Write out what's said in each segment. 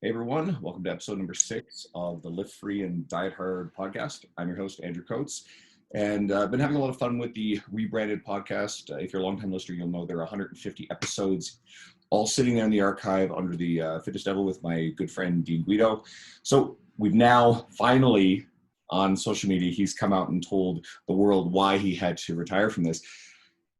Hey everyone, welcome to episode number 6 of the Lift Free and Diet Hard podcast. I'm your host, Andrew Coates, and I've been having a lot of fun with the rebranded podcast. If you're a longtime listener, you'll know there are 150 episodes all sitting there in the archive under the Fitness Devil with my good friend, Dean Guido. So we've now finally, on social media, he's come out and told the world why he had to retire from this.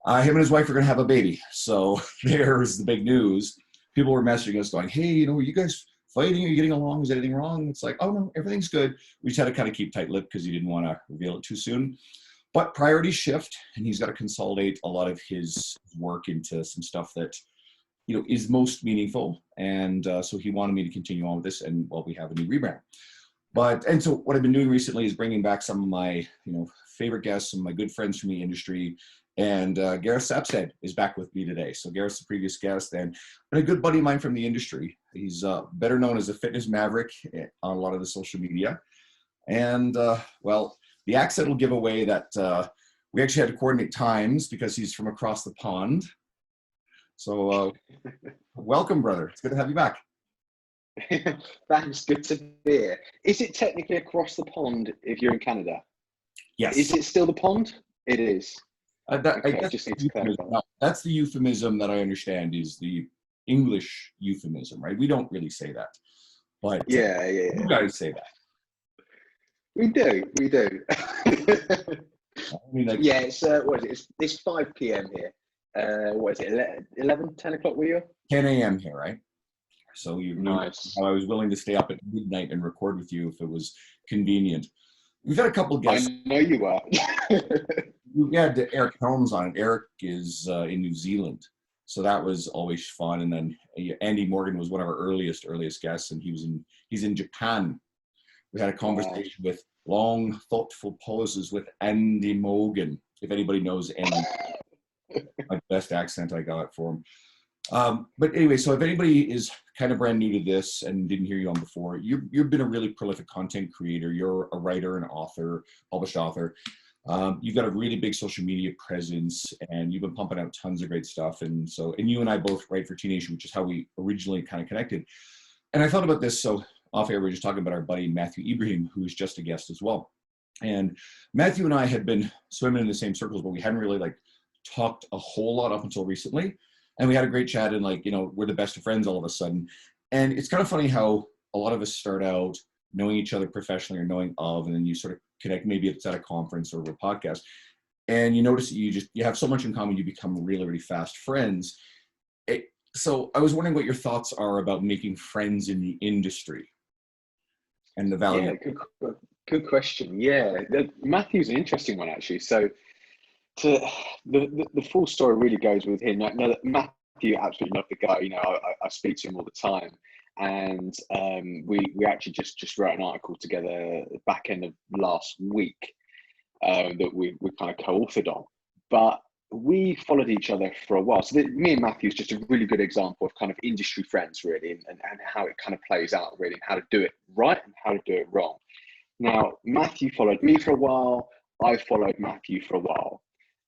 Him and his wife are going to have a baby. So there's the big news. People were messaging us going, hey, are you guys fighting? Are you getting along? Is anything wrong? It's like, oh no, everything's good. We just had to kind of keep tight-lipped because he didn't want to reveal it too soon. But priorities shift, and he's got to consolidate a lot of his work into some stuff that is most meaningful. And so he wanted me to continue on with this, and well, we have a new rebrand. And so what I've been doing recently is bringing back some of my favorite guests, some of my good friends from the industry. And Gareth Sapstead is back with me today. So Gareth's the previous guest and a good buddy of mine from the industry. He's better known as a fitness maverick on a lot of the social media. And well, the accent will give away that we actually had to coordinate times because he's from across the pond. So welcome, brother. It's good to have you back. Thanks, good to be here. Is it technically across the pond if you're in Canada? Yes. Is it still the pond? It is. I guess just that's the euphemism that I understand is the English euphemism, right? We don't really say that, but yeah. You guys say that. We do. I mean, yeah, it's what is it? It's 5 p.m. here. What is it? 11, 10 o'clock were you? 10 a.m. here, right? So nice. I was willing to stay up at midnight and record with you if it was convenient. We've had a couple of guests. I know you are. We had Eric Helms on it. Eric is in New Zealand, so that was always fun. And then Andy Morgan was one of our earliest guests, and he's in Japan. We had a conversation with long, thoughtful pauses with Andy Morgan. If anybody knows Andy, my best accent I got for him. But anyway, so if anybody is kind of brand new to this and didn't hear you on before, you've been a really prolific content creator. You're a writer, an author, published author. You've got a really big social media presence, and you've been pumping out tons of great stuff. And you and I both write for T-Nation, which is how we originally kind of connected. And I thought about this. So off air, we were just talking about our buddy Matthew Ibrahim, who is just a guest as well. And Matthew and I had been swimming in the same circles, but we hadn't really talked a whole lot up until recently. And we had a great chat, and we're the best of friends all of a sudden. And it's kind of funny how a lot of us start out knowing each other professionally or knowing of, and then you sort of connect, maybe it's at a conference or a podcast, and you notice that you have so much in common, you become really, really fast friends. So I was wondering what your thoughts are about making friends in the industry and the value. Yeah, good question. Yeah, Matthew's an interesting one, actually. So the full story really goes with him. Now, Matthew, absolutely love the guy. I speak to him all the time. And we actually just wrote an article together back end of last week that we kind of co-authored on. But we followed each other for a while. So me and Matthew is just a really good example of kind of industry friends, really, and how it kind of plays out, really, and how to do it right and how to do it wrong. Now, Matthew followed me for a while. I followed Matthew for a while.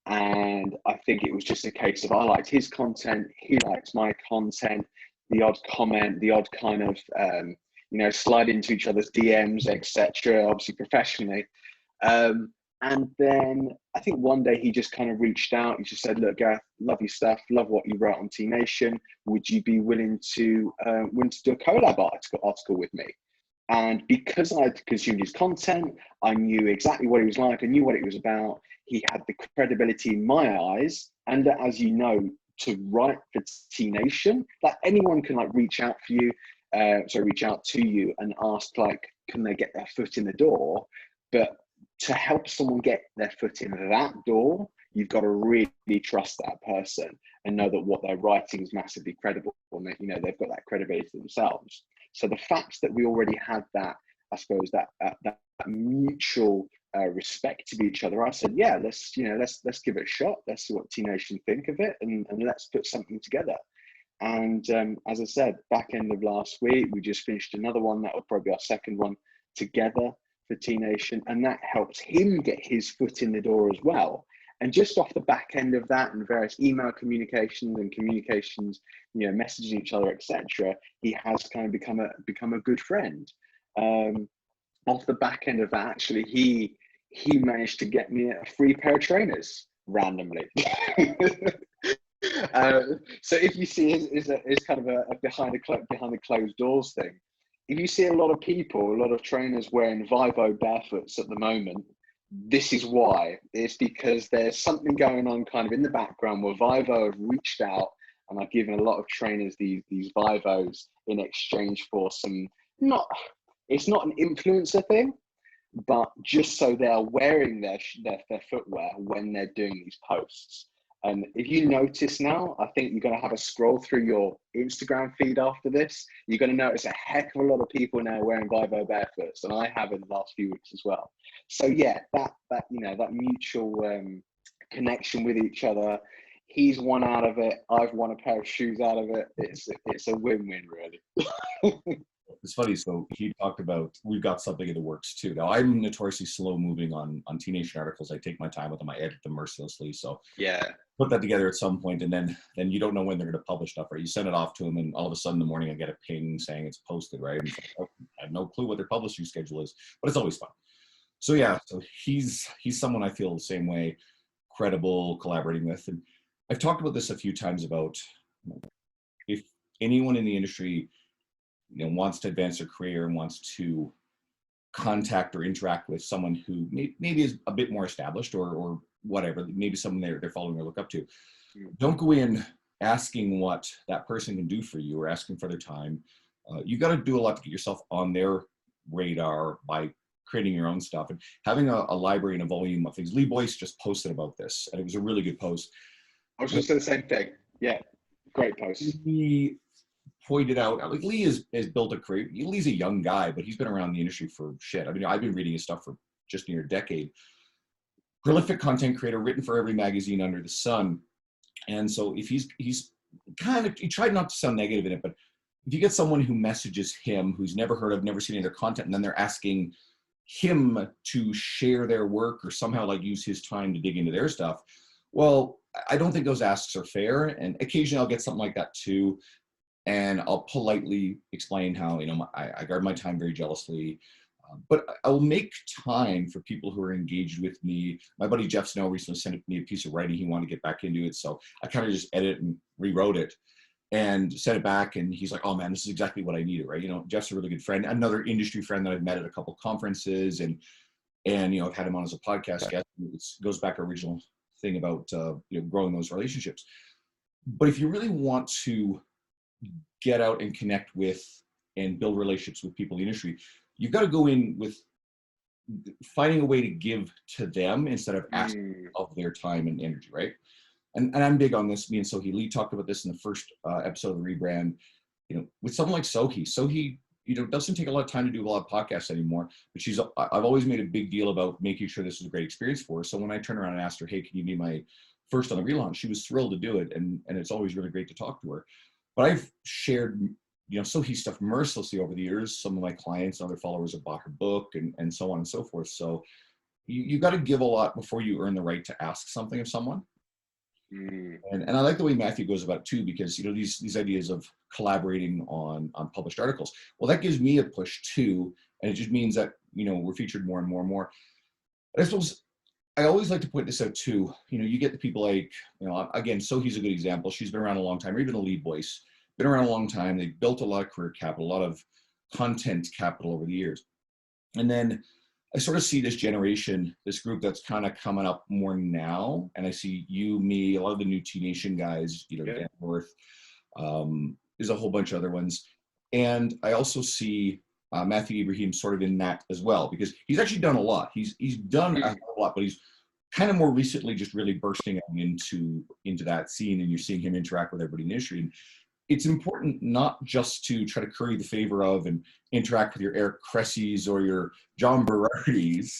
And I think it was just a case of I liked his content, he likes my content, the odd comment, the odd kind of, slide into each other's DMs, etc., obviously professionally. And then I think one day he just kind of reached out. He just said, look, Gareth, love your stuff, love what you wrote on T-Nation. Would you be willing to do a collab article with me? And because I'd consumed his content, I knew exactly what he was like, I knew what it was about. He had the credibility in my eyes. And as you know, to write for T-Nation, anyone can reach out to you and ask can they get their foot in the door? But to help someone get their foot in that door, you've got to really trust that person and know that what they're writing is massively credible, and that they've got that credibility themselves. So the fact that we already had that, I suppose, that mutual respect to each other, I said, yeah, let's give it a shot. Let's see what T-Nation think of it, and let's put something together. And as I said, back end of last week, we just finished another one. That will probably be our second one together for T-Nation, and that helps him get his foot in the door as well. And just off the back end of that and various email communications and communications, messaging each other, etc., he has kind of become a good friend. Off the back end of that, actually, he managed to get me a free pair of trainers randomly. So if you see is kind of a behind the closed doors thing. If you see a lot of trainers wearing Vivo barefoots at the moment, this is why. It's because there's something going on kind of in the background where Vivo have reached out and are giving a lot of trainers these Vivos in exchange for it's not an influencer thing, but just so they're wearing their footwear when they're doing these posts. And if you notice now, I think you're going to have a scroll through your Instagram feed after this. You're going to notice a heck of a lot of people now wearing Vivo barefoots, and I have in the last few weeks as well. So yeah, that mutual connection with each other. He's won out of it. I've won a pair of shoes out of it. It's a win-win, really. It's funny. So he talked about, we've got something in the works too. Now I'm notoriously slow moving on Teenage articles. I take my time with them. I edit them mercilessly. So yeah, put that together at some point, and then you don't know when they're going to publish stuff, right? You send it off to them, and all of a sudden in the morning I get a ping saying it's posted, right? And I have no clue what their publishing schedule is, but it's always fun. So yeah, so he's someone I feel the same way, credible, collaborating with. And I've talked about this a few times about if anyone in the industry wants to advance their career and wants to contact or interact with someone who maybe is a bit more established or whatever, maybe someone they're following or look up to, don't go in asking what that person can do for you or asking for their time. You got to do a lot to get yourself on their radar by creating your own stuff and having a library and a volume of things. Lee Boyce just posted about this, and it was a really good post. I was just saying the same thing. Yeah, great post. He pointed out, like, Lee has built a career. Lee's a young guy, but he's been around the industry for shit. I mean, I've been reading his stuff for just near a decade. Prolific content creator, written for every magazine under the sun. And so if he's kind of, he tried not to sound negative in it, but if you get someone who messages him, who's never heard of, never seen any of their content, and then they're asking him to share their work or somehow like use his time to dig into their stuff, well, I don't think those asks are fair. And occasionally I'll get something like that too. And I'll politely explain how, I guard my time very jealously. But I'll make time for people who are engaged with me. My buddy Jeff Snow recently sent me a piece of writing he wanted to get back into it. So I kind of just edited and rewrote it and sent it back. And he's like, oh man, this is exactly what I needed, right? Jeff's a really good friend, another industry friend that I've met at a couple conferences. And I've had him on as a podcast guest. It goes back to our original thing about, growing those relationships. But if you really want to get out and connect with and build relationships with people in the industry, you've got to go in with finding a way to give to them instead of asking of their time and energy, right? And I'm big on this. Me and Sohi Lee talked about this in the first episode of the rebrand. With someone like Sohi, doesn't take a lot of time to do a lot of podcasts anymore, but I've always made a big deal about making sure this is a great experience for her. So when I turned around and asked her, hey, can you be my first on the relaunch, she was thrilled to do it. And it's always really great to talk to her. But I've shared Sohi stuff mercilessly over the years. Some of my clients and other followers have bought her book and so on and so forth. So you got to give a lot before you earn the right to ask something of someone. And I like the way Matthew goes about it too, because these ideas of collaborating on published articles, well, that gives me a push too, and it just means that we're featured more and more and more. But I suppose I always like to point this out too. You get the people like again, Sohi's a good example. She's been around a long time, or even the lead voice, been around a long time. They've built a lot of career capital, a lot of content capital over the years, and then I sort of see this generation, this group that's kind of coming up more now. And I see you, me, a lot of the new T-Nation guys, Dan North, there's a whole bunch of other ones. And I also see Matthew Ibrahim sort of in that as well, because he's actually done a lot. He's done a lot, but he's kind of more recently just really bursting into that scene, and you're seeing him interact with everybody in the industry. And it's important not just to try to curry the favor of and interact with your Eric Cressys or your John Berardis.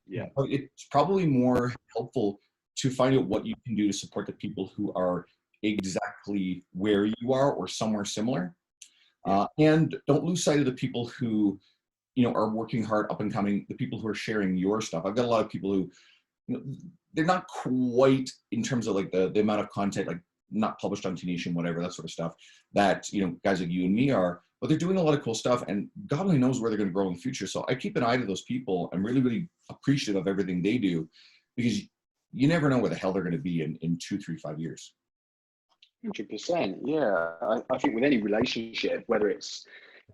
Yeah. But it's probably more helpful to find out what you can do to support the people who are exactly where you are or somewhere similar. And don't lose sight of the people who, are working hard, up and coming, the people who are sharing your stuff. I've got a lot of people who, they're not quite in terms of like the amount of content, like not published on T Nation, whatever, that sort of stuff that, you know, guys like you and me are, but they're doing a lot of cool stuff, and God only knows where they're going to grow in the future. So I keep an eye to those people. I'm really, really appreciative of everything they do, because you never know where the hell they're going to be in 2, 3, 5 years. 100%. Yeah. I think with any relationship, whether it's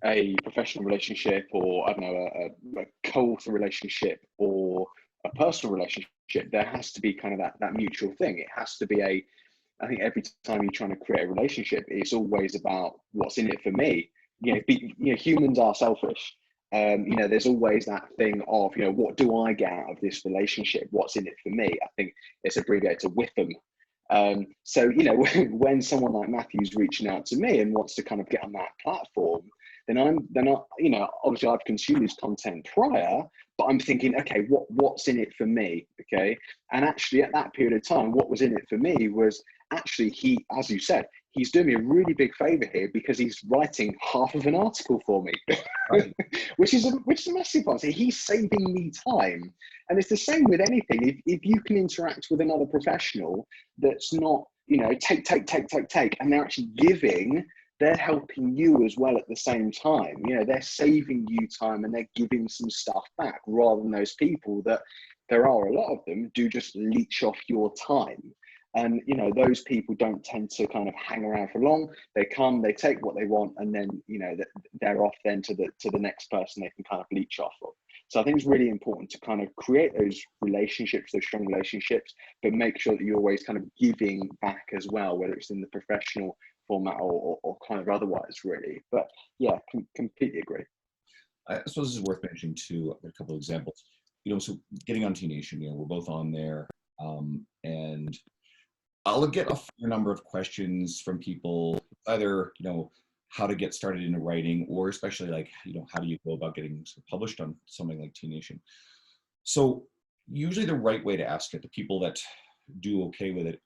a professional relationship or, I don't know, a co-author relationship or a personal relationship, there has to be kind of that mutual thing. It has to be I think every time you're trying to create a relationship, it's always about what's in it for me. You know, humans are selfish. You know, there's always that thing of, you know, what do I get out of this relationship? What's in it for me? I think it's abbreviated to WIFM. So, you know, when someone like Matthew's reaching out to me and wants to kind of get on that platform, then you know, obviously I've consumed his content prior, but I'm thinking, okay, what's in it for me? Okay. And actually at that period of time, what was in it for me was actually he, as you said, he's doing me a really big favor here, because he's writing half of an article for me, Right. which is a massive one. So he's saving me time. And it's the same with anything. If you can interact with another professional that's not, you know, take, and they're actually giving, they're helping you as well at the same time. You know, they're saving you time and they're giving some stuff back, rather than those people that, there are a lot of them, do just leech off your time. And, you know, those people don't tend to kind of hang around for long. They come, they take what they want, and then, you know, they're off then to the next person they can kind of leech off of. So I think it's really important to kind of create those relationships, those strong relationships, but make sure that you're always kind of giving back as well, whether it's in the professional format or kind of otherwise, really. But yeah, completely agree. I suppose this is worth mentioning too, a couple of examples. You know, so getting on T Nation, you know, we're both on there, and I'll get a fair number of questions from people, either, you know, how to get started into writing, or especially like, you know, how do you go about getting published on something like T Nation? So usually the right way to ask it, the people that do okay with it,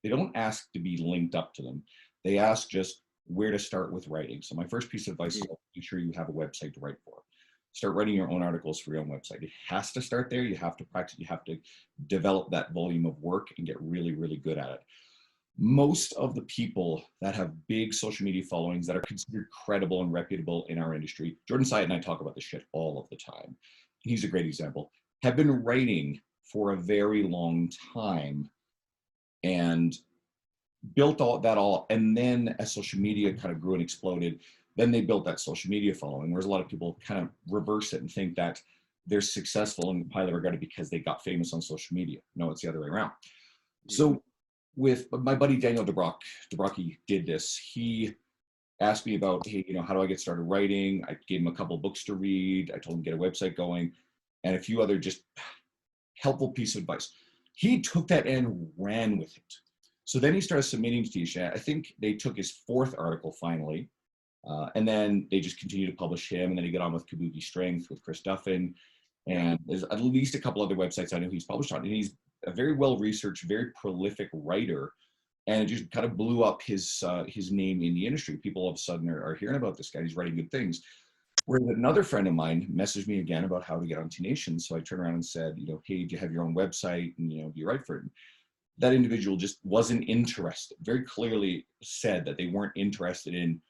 they don't ask to be linked up to them. They ask just where to start with writing. So my first piece of advice is make sure you have a website to write for. Start writing your own articles for your own website. It has to start there. You have to practice. You have to develop that volume of work and get really, really good at it. Most of the people that have big social media followings that are considered credible and reputable in our industry, Jordan Syatt and I talk about this shit all of the time. He's a great example, have been writing for a very long time and built all, and then as social media kind of grew and exploded, then they built that social media following. Whereas a lot of people kind of reverse it and think that they're successful and highly regarded because they got famous on social media. No, it's the other way around. So with my buddy Daniel Dobrocki did this. He asked me about, hey, you know, how do I get started writing? I gave him a couple of books to read. I told him to get a website going, and a few other just helpful piece of advice. He took that and ran with it. So then he started submitting to T-Nation. I think they took his 4th article finally, and then they just continued to publish him. And then he got on with Kabuki Strength with Chris Duffin. And there's at least a couple other websites I know he's published on. And he's a very well-researched, very prolific writer. And it just kind of blew up his name in the industry. People all of a sudden are hearing about this guy. He's writing good things. Whereas another friend of mine messaged me again about how to get on T Nation. So I turned around and said, you know, hey, do you have your own website? And, you know, do you write for it? And that individual just wasn't interested, very clearly said that they weren't interested in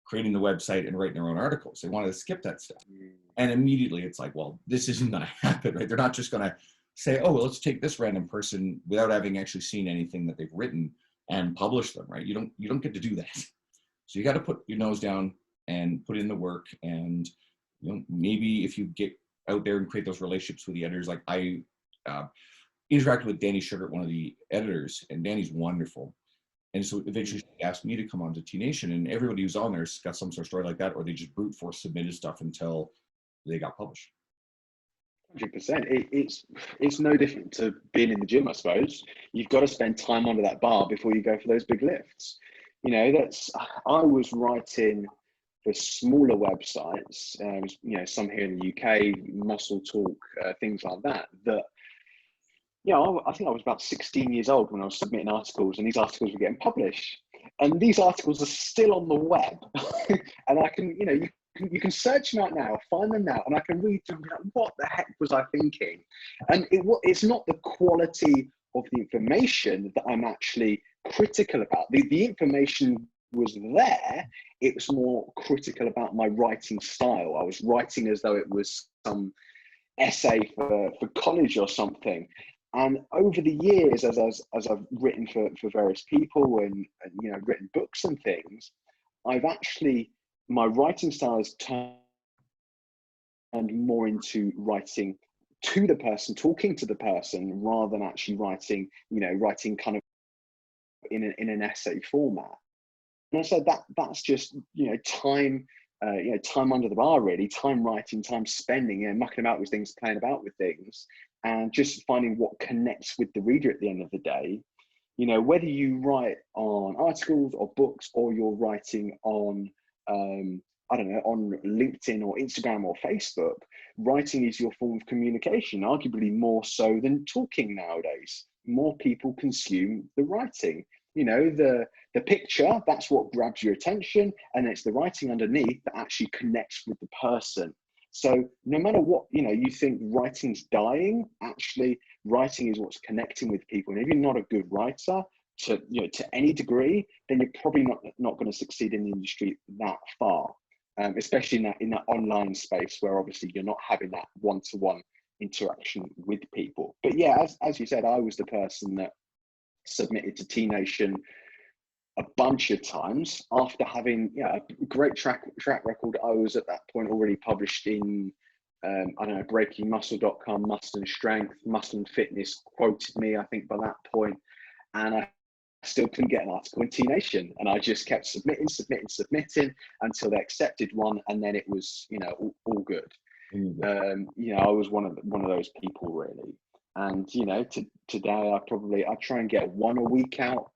creating the website and writing their own articles. They wanted to skip that stuff. And immediately it's like, well, this isn't going to happen, right? They're not just going to say, oh, well, let's take this random person without having actually seen anything that they've written and publish them, right? You don't get to do that. So you got to put your nose down and put in the work. And, you know, maybe if you get out there and create those relationships with the editors, like I interacted with Danny Sugar, one of the editors, and Danny's wonderful. And so eventually she asked me to come on to T Nation, and everybody who's on there's got some sort of story like that, or they just brute force submitted stuff until they got published. 100%. It's no different to being in the gym, I suppose. You've got to spend time under that bar before you go for those big lifts. You know, I was writing for smaller websites, you know, some here in the UK, Muscle Talk, things like that. You know, I think I was about 16 years old when I was submitting articles, and these articles were getting published. And these articles are still on the web. And I can, you know, you you can search them out now, find them now, and I can read them and be like, what the heck was I thinking? And it's not the quality of the information that I'm actually critical about. The information was there. It was more critical about my writing style. I was writing as though it was some essay for college or something. And over the years, as I've written for various people and written books and things, I've actually, my writing style has turned more into writing to the person, talking to the person, rather than actually writing kind of in an essay format. And I said that's just time, time under the bar, really, time writing, time spending, mucking about with things, playing about with things, and just finding what connects with the reader at the end of the day. Whether you write on articles or books, or you're writing on on LinkedIn or Instagram or Facebook, writing is your form of communication, arguably more so than talking nowadays. More people consume the writing. The picture, that's what grabs your attention, and it's the writing underneath that actually connects with the person. So no matter what, you think writing's dying, actually writing is what's connecting with people. And if you're not a good writer to any degree, then you're probably not going to succeed in the industry that far, especially in that online space where obviously you're not having that one-to-one interaction with people. But yeah, as you said, I was the person that submitted to T Nation a bunch of times after having a great track record. I was at that point already published in breakingmuscle.com, Muscle and Strength, Muscle and Fitness quoted me, I think, by that point, and I still couldn't get an article in T Nation, and I just kept submitting until they accepted one, and then it was all good. I was one of those people, really. And today I try and get one a week out,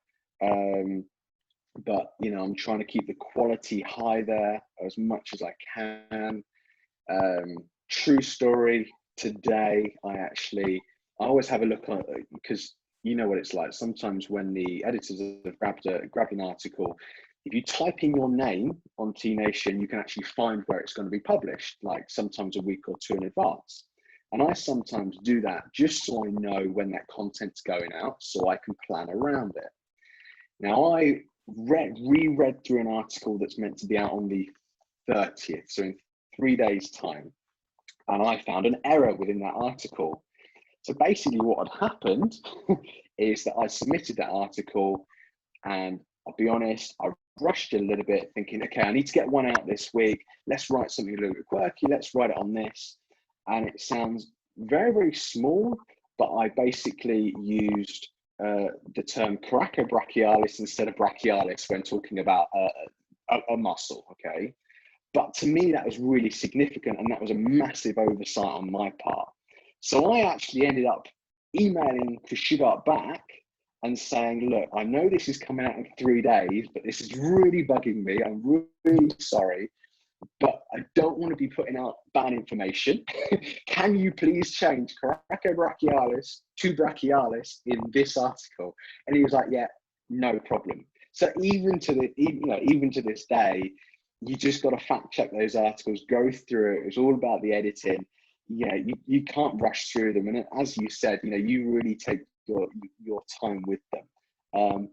but I'm trying to keep the quality high there as much as I can. True story, today I always have a look on it, because you know what it's like. Sometimes when the editors have grabbed an article, if you type in your name on T Nation, you can actually find where it's going to be published, like sometimes a week or two in advance. And I sometimes do that just so I know when that content's going out, so I can plan around it. Now, I reread through an article that's meant to be out on the 30th, so in 3 days' time, and I found an error within that article. So basically what had happened is that I submitted that article, and I'll be honest, I rushed it a little bit, thinking, okay, I need to get one out this week. Let's write something a little bit quirky. Let's write it on this. And it sounds very, very small, but I basically used the term coracobrachialis instead of brachialis when talking about a muscle, okay? But to me, that was really significant, and that was a massive oversight on my part. So I actually ended up emailing Kushigart back and saying, look, I know this is coming out in 3 days, but this is really bugging me. I'm really sorry, but I don't want to be putting out bad information. Can you please change coracobrachialis to brachialis in this article? And he was like, yeah, no problem. So even to this day, you just got to fact check those articles, go through it. It's all about the editing. You can't rush through them. And as you said, you really take your time with them.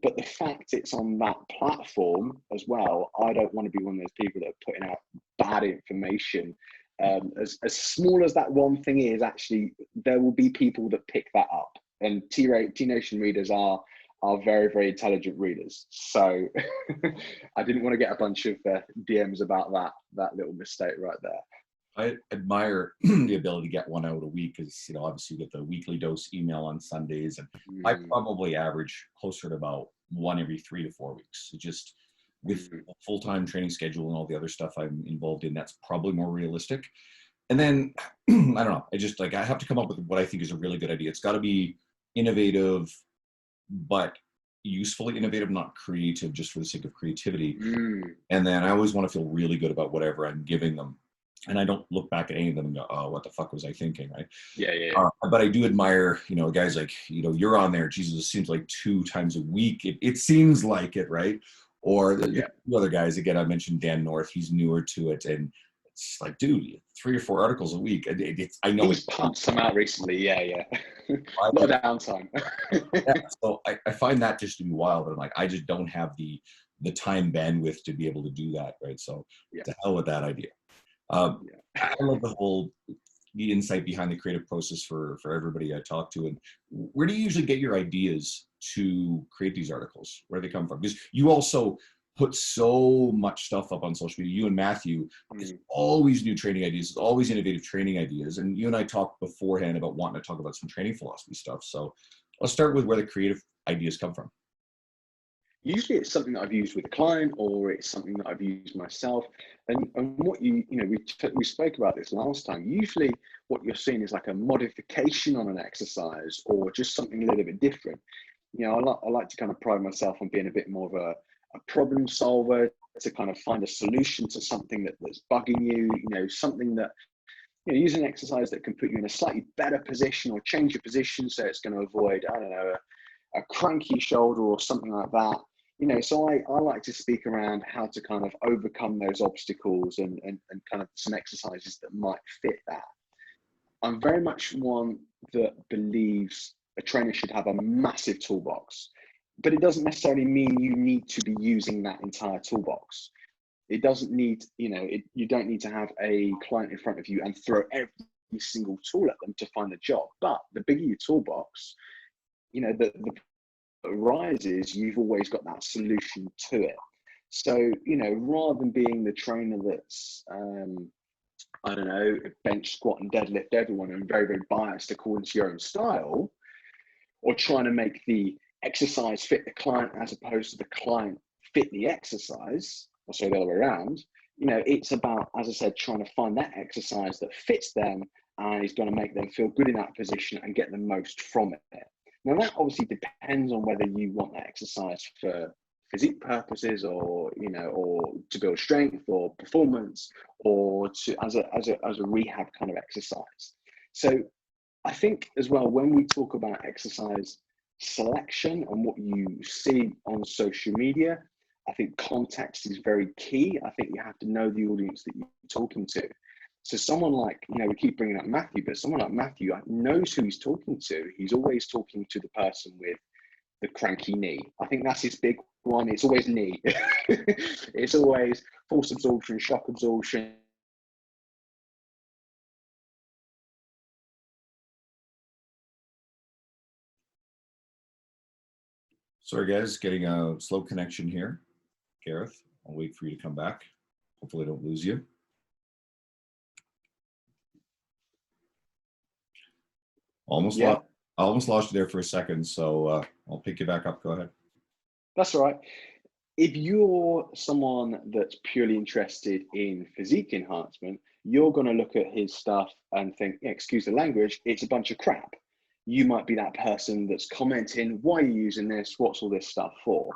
But the fact it's on that platform as well, I don't want to be one of those people that are putting out bad information. As small as that one thing is, actually, there will be people that pick that up. And T Nation readers are very, very intelligent readers. So I didn't want to get a bunch of DMs about that little mistake right there. I admire the ability to get one out a week, because obviously you get the weekly dose email on Sundays, and I probably average closer to about one every 3 to 4 weeks. So just with a full-time training schedule and all the other stuff I'm involved in, that's probably more realistic. And then I don't know, I have to come up with what I think is a really good idea. It's got to be innovative, but usefully innovative, not creative just for the sake of creativity. And then I always want to feel really good about whatever I'm giving them. And I don't look back at any of them and go, oh, what the fuck was I thinking, right? Yeah. But I do admire, guys like, you're on there, Jesus, it seems like 2 times a week. It seems like it, right? Or the other guys, again, I mentioned Dan North, he's newer to it. And it's like, dude, 3 or 4 articles a week. I know He's pumped some out recently. Yeah. A lot of downtime. yeah, so I find that just to be wild. And like, I just don't have the time bandwidth to be able to do that, right? So to hell with that idea. I love the insight behind the creative process for everybody I talk to. And where do you usually get your ideas to create these articles? Where do they come from? Because you also put so much stuff up on social media. You and Matthew, it's always new training ideas, it's always innovative training ideas. And you and I talked beforehand about wanting to talk about some training philosophy stuff. So let's start with where the creative ideas come from. Usually it's something that I've used with a client, or it's something that I've used myself. And what we spoke about this last time. Usually what you're seeing is like a modification on an exercise, or just something a little bit different. You know, I like to kind of pride myself on being a bit more of a problem solver, to kind of find a solution to something that's bugging you, you know, something that, you know, use an exercise that can put you in a slightly better position or change your position so it's going to avoid, I don't know, a cranky shoulder or something like that. You know, so I like to speak around how to kind of overcome those obstacles and kind of some exercises that might fit that. I'm very much one that believes a trainer should have a massive toolbox, but it doesn't necessarily mean you need to be using that entire toolbox. It doesn't need, you know, you don't need to have a client in front of you and throw every single tool at them to find the job. But the bigger your toolbox, you know, the arises, you've always got that solution to it. So, you know, rather than being the trainer that's, I don't know, bench, squat and deadlift everyone and very, very biased according to your own style, or trying to make the exercise fit the client as opposed to the client fit the exercise, or so the other way around, you know, it's about, as I said, trying to find that exercise that fits them and is going to make them feel good in that position and get the most from it. Now, that obviously depends on whether you want that exercise for physique purposes, or, you know, or to build strength or performance, or to as a rehab kind of exercise. So I think as well, when we talk about exercise selection and what you see on social media, I think context is very key. I think you have to know the audience that you're talking to. So someone like, you know, we keep bringing up Matthew, but someone like Matthew knows who he's talking to. He's always talking to the person with the cranky knee. I think that's his big one. It's always knee. It's always force absorption, shock absorption. Sorry guys, getting a slow connection here. Gareth, I'll wait for you to come back. Hopefully I don't lose you. I almost lost you there for a second, so I'll pick you back up. Go ahead. That's all right. If you're someone that's purely interested in physique enhancement, you're going to look at his stuff and think, excuse the language, it's a bunch of crap. You might be that person that's commenting, why are you using this? What's all this stuff for?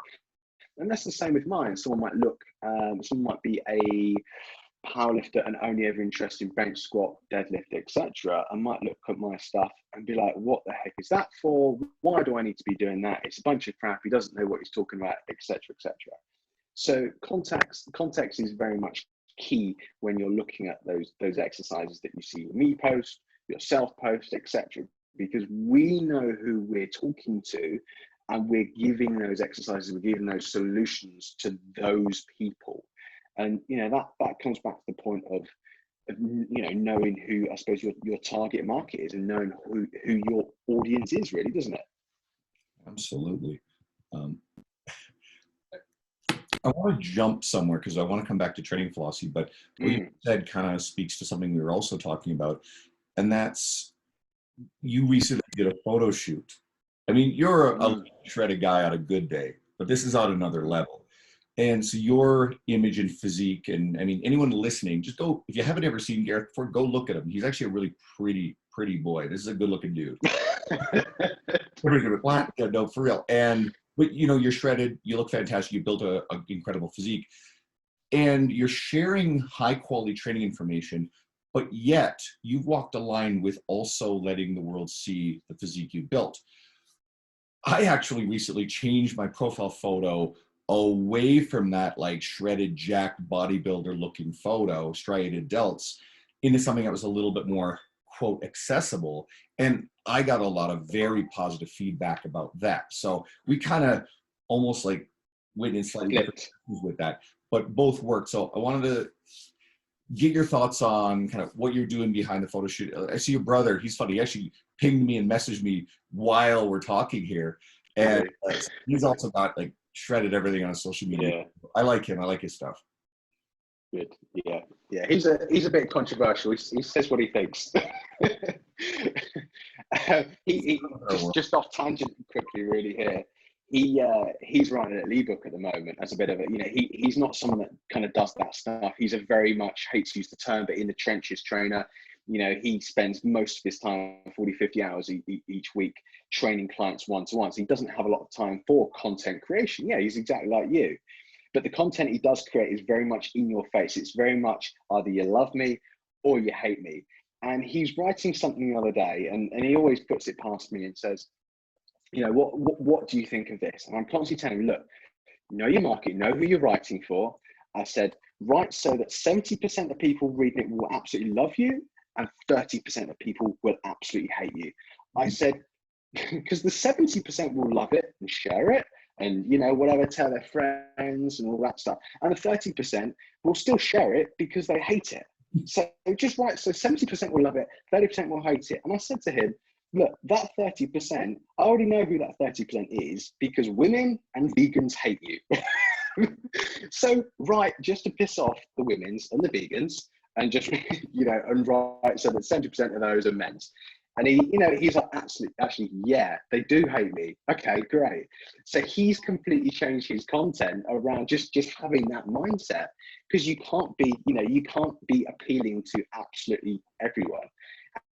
And that's the same with mine. Someone might be a powerlifter and only ever interested in bench, squat, deadlift, etc., and might look at my stuff and be like, what the heck is that for? Why do I need to be doing that? It's a bunch of crap. He doesn't know what he's talking about, etc., etc. So context is very much key when you're looking at those exercises that you see me post, yourself post, etc., because we know who we're talking to, and we're giving those exercises, we're giving those solutions to those people. And, you know, that comes back to the point of, you know, knowing who, I suppose, your target market is, and knowing who your audience is, really, doesn't it? Absolutely. I want to jump somewhere because I want to come back to training philosophy, but what you said kind of speaks to something we were also talking about, and that's you recently did a photo shoot. I mean, you're a shredded guy on a good day, but this is on another level. And so your image and physique, and I mean, anyone listening, just go, if you haven't ever seen Gareth before, go look at him. He's actually a really pretty boy. This is a good looking dude. No, for real. But you know, you're shredded, you look fantastic, you built an incredible physique, and you're sharing high quality training information, but yet you've walked a line with also letting the world see the physique you built. I actually recently changed my profile photo away from that like shredded, jacked bodybuilder looking photo, striated delts, into something that was a little bit more, quote, accessible. And I got a lot of very positive feedback about that. So we kind of almost like went in slightly different with that, but both worked. So I wanted to get your thoughts on kind of what you're doing behind the photo shoot. I see your brother, he's funny. He actually pinged me and messaged me while we're talking here. And he's also got like shredded everything on his social media. Yeah. I like him. I like his stuff. Good. Yeah. Yeah. He's a bit controversial. He says what he thinks. he just off tangent quickly, really here. He's writing an ebook at the moment as a bit of a, he's not someone that kind of does that stuff. He's a very much, hates to use the term, but in the trenches trainer. He spends most of his time, 40, 50 hours each week, training clients one-to-one. So he doesn't have a lot of time for content creation. Yeah, he's exactly like you. But the content he does create is very much in your face. It's very much either you love me or you hate me. And he's writing something the other day, and he always puts it past me and says, what do you think of this? And I'm constantly telling him, look, know your market, know who you're writing for. I said, write so that 70% of people reading it will absolutely love you and 30% of people will absolutely hate you. I said, because the 70% will love it and share it and, whatever, tell their friends and all that stuff. And the 30% will still share it because they hate it. So just write, so 70% will love it, 30% will hate it. And I said to him, look, that 30%, I already know who that 30% is because women and vegans hate you. So write just to piss off the women's and the vegans and just, and write so that 70% of those are men's. And he's like, actually, yeah, they do hate me. Okay, great. So he's completely changed his content around just having that mindset, because you can't be appealing to absolutely everyone.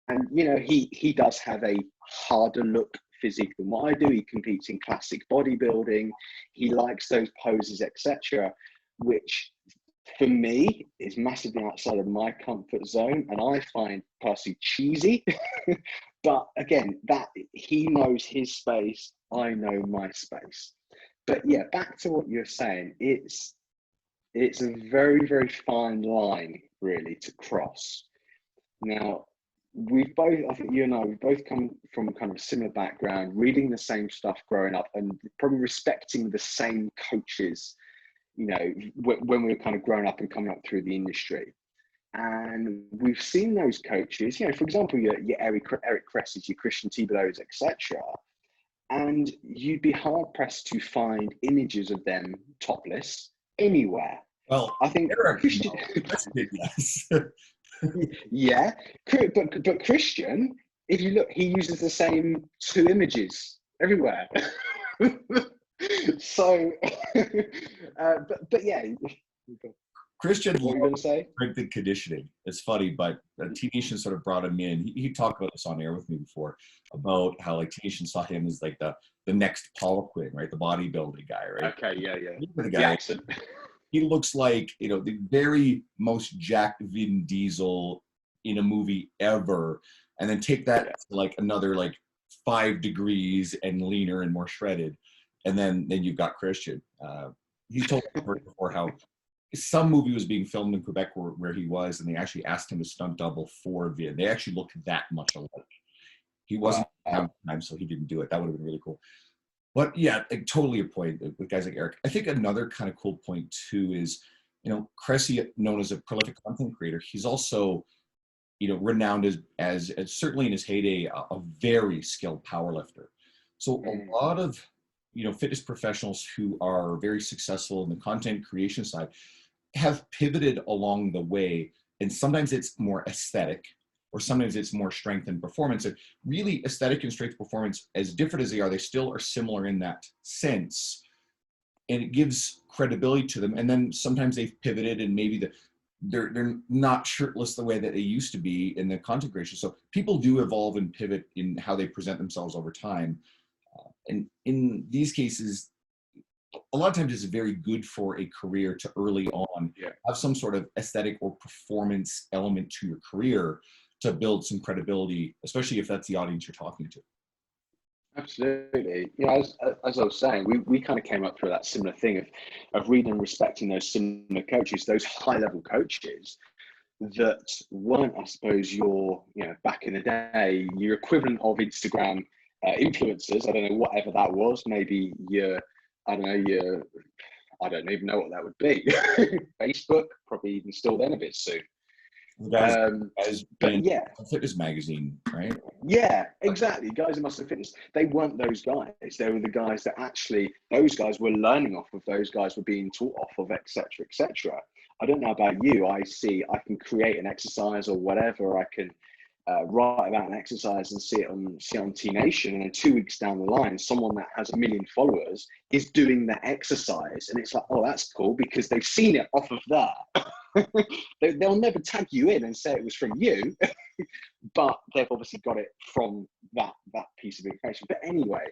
And, he does have a harder look physique than what I do. He competes in classic bodybuilding. He likes those poses, etc., which for me is massively outside of my comfort zone. And I find personally cheesy, but again, that he knows his space. I know my space. But yeah, back to what you're saying, it's a very, very fine line really to cross. Now, I think you and I, we've both come from kind of a similar background, reading the same stuff growing up and probably respecting the same coaches, when we were kind of growing up and coming up through the industry. And we've seen those coaches, for example, your Eric Cresses, your Christian Thibodeau's, etc. And you'd be hard pressed to find images of them topless anywhere. Well, I think Christian, yes. yeah, but Christian, if you look, he uses the same 2 images everywhere. So, but yeah. Christian, what were you going to say? strength and conditioning. It's funny, but T-Nation sort of brought him in. He talked about this on air with me before, about how like T-Nation saw him as like the next Paul Quinn, right? The bodybuilding guy, right? Okay, yeah. The guy. He looks like, the very most jacked Vin Diesel in a movie ever, and then take that to like another like 5 degrees and leaner and more shredded, and then you've got Christian. He told me before how some movie was being filmed in Quebec where he was, and they actually asked him to stunt double for Vin. They actually looked that much alike. He wasn't around time, so he didn't do it. That would have been really cool. But yeah, like, totally a point with guys like Eric. I think another kind of cool point too is, Cressy, known as a prolific content creator, he's also, renowned as certainly in his heyday, a very skilled power lifter. So a lot of, fitness professionals who are very successful in the content creation side have pivoted along the way. And sometimes it's more aesthetic, or sometimes it's more strength and performance. And really, aesthetic and strength performance, as different as they still are similar in that sense. And it gives credibility to them. And then sometimes they've pivoted, and maybe they're not shirtless the way that they used to be in the content creation. So people do evolve and pivot in how they present themselves over time. And in these cases, a lot of times it's very good for a career to early on have some sort of aesthetic or performance element to your career, to build some credibility, especially if that's the audience you're talking to. Absolutely. You know, as I was saying, we kind of came up through that similar thing of reading and respecting those similar coaches, those high level coaches that weren't, I suppose, back in the day, your equivalent of Instagram influencers. I don't know, whatever that was. Maybe I don't even know what that would be. Facebook, probably even still then a bit soon. The guys, But in yeah, fitness magazine, right? yeah, exactly. Guys in Muscle Fitness, they weren't those guys. They were the guys that actually, those guys were learning off of, those guys were being taught off of, etc., etc. I don't know about you. I can create an exercise or whatever. I can write about an exercise and see it on T Nation, and then 2 weeks down the line, someone that has 1 million followers is doing that exercise, and it's like, oh, that's cool because they've seen it off of that. They'll never tag you in and say it was from you, but they've obviously got it from that piece of information. But anyway,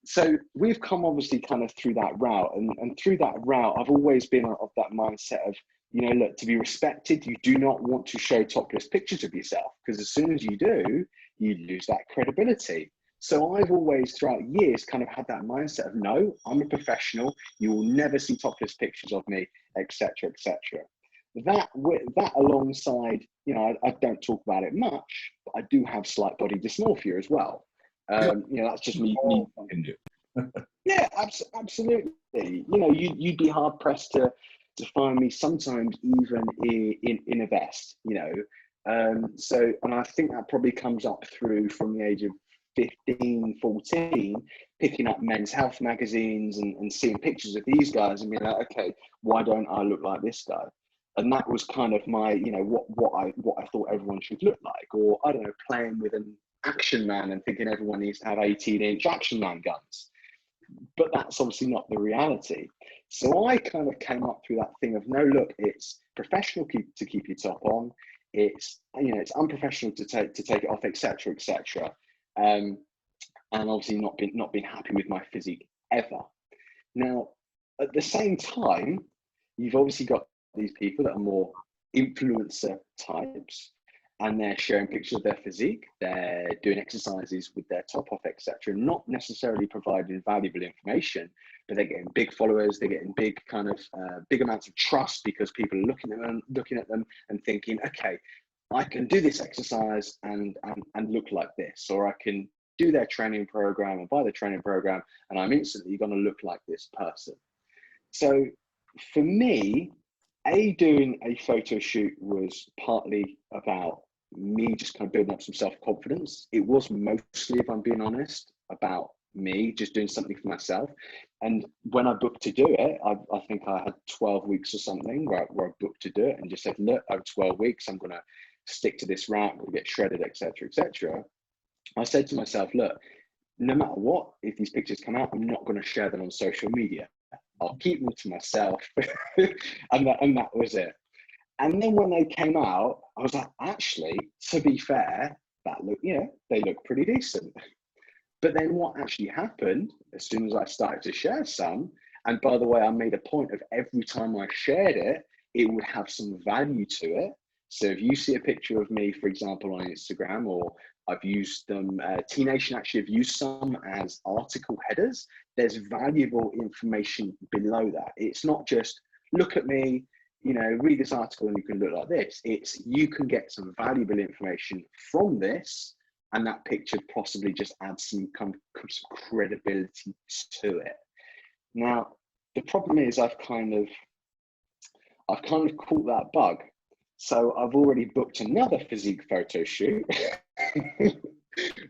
so we've come obviously kind of through that route, and through that route, I've always been of that mindset of, look, to be respected, you do not want to show topless pictures of yourself, because as soon as you do, you lose that credibility. So I've always, throughout years, kind of had that mindset of, no, I'm a professional. You will never see topless pictures of me, etc., etc. That alongside, I don't talk about it much, but I do have slight body dysmorphia as well. That's just me. Can do. Yeah, absolutely. You'd be hard pressed to find me sometimes even in a vest. And I think that probably comes up through from the age of 15, 14, picking up men's health magazines and seeing pictures of these guys and being like, okay, why don't I look like this guy? And that was kind of my, what I thought everyone should look like. Or I don't know, playing with an action man and thinking everyone needs to have 18-inch action man guns. But that's obviously not the reality. So I kind of came up through that thing of, no, look, it's professional to keep your top on. It's unprofessional to take it off, etc., etc. And obviously not been happy with my physique ever. Now, at the same time, you've obviously got these people that are more influencer types, and they're sharing pictures of their physique, they're doing exercises with their top off, etc., not necessarily providing valuable information, but they're getting big followers, they're getting big kind of big amounts of trust because people are looking at them and thinking, okay, I can do this exercise and look like this, or I can do their training program or buy the training program and I'm instantly going to look like this person. So for me, doing a photo shoot was partly about me just kind of building up some self-confidence. It was mostly, if I'm being honest, about me just doing something for myself. And when I booked to do it, I think I had 12 weeks or something where I booked to do it and just said, look, over 12 weeks, I'm going to stick to this route, we'll get shredded, etc., etc. I said to myself, look, no matter what, if these pictures come out, I'm not going to share them on social media. I'll keep them to myself. and that was it. And then when they came out, I was like, actually, to be fair, they look pretty decent. But then what actually happened, as soon as I started to share some, and by the way, I made a point of every time I shared it, it would have some value to it. So if you see a picture of me, for example, on Instagram, or I've used them, T Nation actually have used some as article headers, there's valuable information below that. It's not just, look at me, read this article and you can look like this. It's, you can get some valuable information from this, and that picture possibly just adds some credibility to it. Now, the problem is I've kind of caught that bug. So I've already booked another physique photo shoot,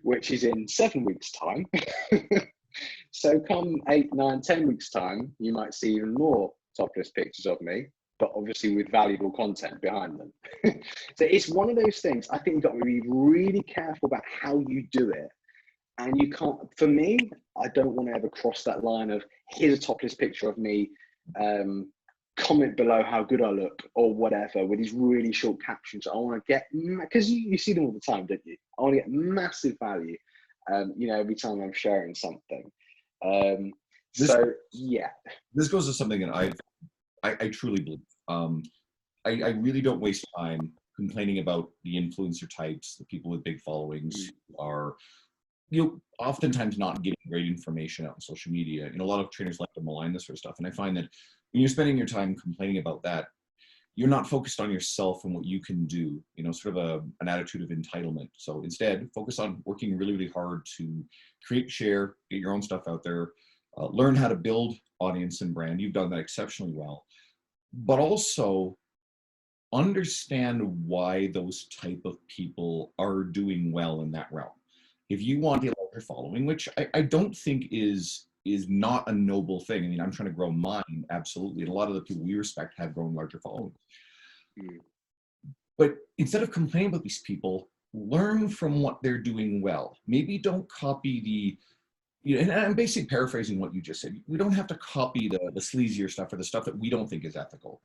which is in 7 weeks' time. So come 8, 9, 10 weeks' time, you might see even more topless pictures of me, but obviously with valuable content behind them. So it's one of those things, I think you've got to be really careful about how you do it. And you can't, for me, I don't want to ever cross that line of, here's a topless picture of me, comment below how good I look or whatever with these really short captions. I want to get, because you see them all the time, don't you? I want to get massive value, every time I'm sharing something. Yeah. This goes to something that I truly believe. I really don't waste time complaining about the influencer types, the people with big followings who are you oftentimes not getting great information out on social media. A lot of trainers like to malign this sort of stuff. And I find that when you're spending your time complaining about that, you're not focused on yourself and what you can do, sort of an attitude of entitlement. So instead, focus on working really, really hard to create, share, get your own stuff out there, learn how to build audience and brand. You've done that exceptionally well, but also understand why those type of people are doing well in that realm. If you want a larger following, which I don't think is not a noble thing. I mean, I'm trying to grow mine, absolutely. And a lot of the people we respect have grown larger followings. Mm. But instead of complaining about these people, learn from what they're doing well. Maybe don't copy and I'm basically paraphrasing what you just said. We don't have to copy the sleazier stuff or the stuff that we don't think is ethical.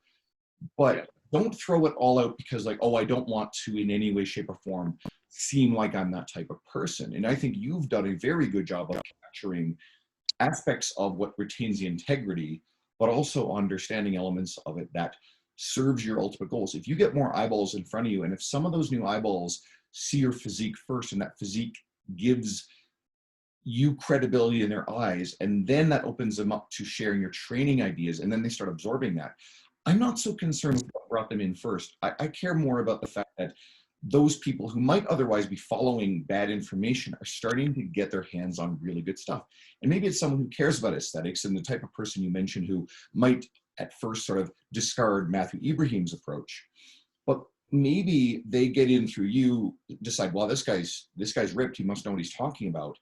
But don't throw it all out because like, oh, I don't want to in any way, shape, or form seem like I'm that type of person. And I think you've done a very good job of capturing aspects of what retains the integrity, but also understanding elements of it that serves your ultimate goals. If you get more eyeballs in front of you, and if some of those new eyeballs see your physique first, and that physique gives you credibility in their eyes, and then that opens them up to sharing your training ideas, and then they start absorbing that. I'm not so concerned with what brought them in first. I care more about the fact that those people who might otherwise be following bad information are starting to get their hands on really good stuff. And maybe it's someone who cares about aesthetics and the type of person you mentioned who might at first sort of discard Matthew Ibrahim's approach. But maybe they get in through you, decide, well, this guy's ripped, he must know what he's talking about.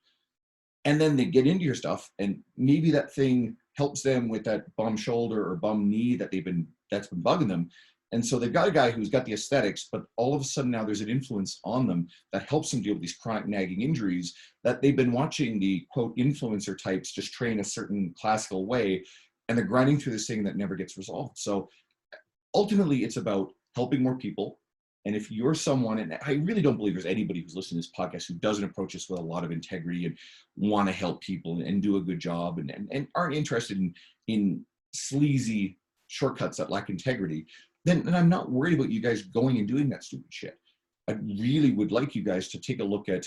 And then they get into your stuff, and maybe that thing helps them with that bum shoulder or bum knee that's been bugging them. And so they've got a guy who's got the aesthetics, but all of a sudden now there's an influence on them that helps them deal with these chronic nagging injuries that they've been watching the quote influencer types just train a certain classical way, and they're grinding through this thing that never gets resolved. So ultimately it's about helping more people. And if you're someone, and I really don't believe there's anybody who's listening to this podcast who doesn't approach this with a lot of integrity and want to help people and do a good job and aren't interested in sleazy shortcuts that lack integrity, then I'm not worried about you guys going and doing that stupid shit. I really would like you guys to take a look at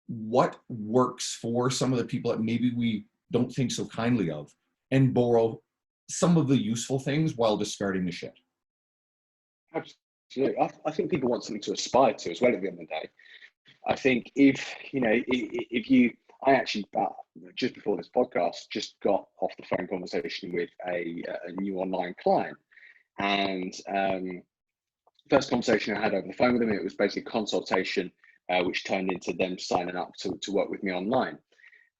what works for some of the people that maybe we don't think so kindly of, and borrow some of the useful things while discarding the shit. Absolutely. I think people want something to aspire to as well at the end of the day. I think if I actually, just before this podcast, just got off the phone conversation with a new online client. And first conversation I had over the phone with them, it was basically a consultation, which turned into them signing up to work with me online.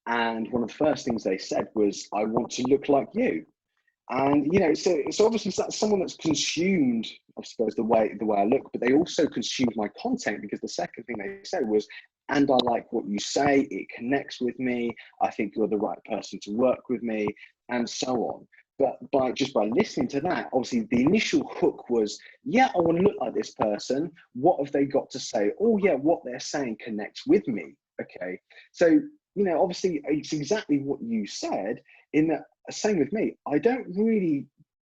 And one of the first things they said was, I want to look like you. And so obviously that's someone that's consumed, I suppose, the way I look, but they also consumed my content, because the second thing they said was, and I like what you say, it connects with me, I think you're the right person to work with me, and so on. But by listening to that, obviously the initial hook was, yeah, I want to look like this person. What have they got to say? Oh yeah, what they're saying connects with me. Okay. So, obviously it's exactly what you said, in that, same with me. I don't really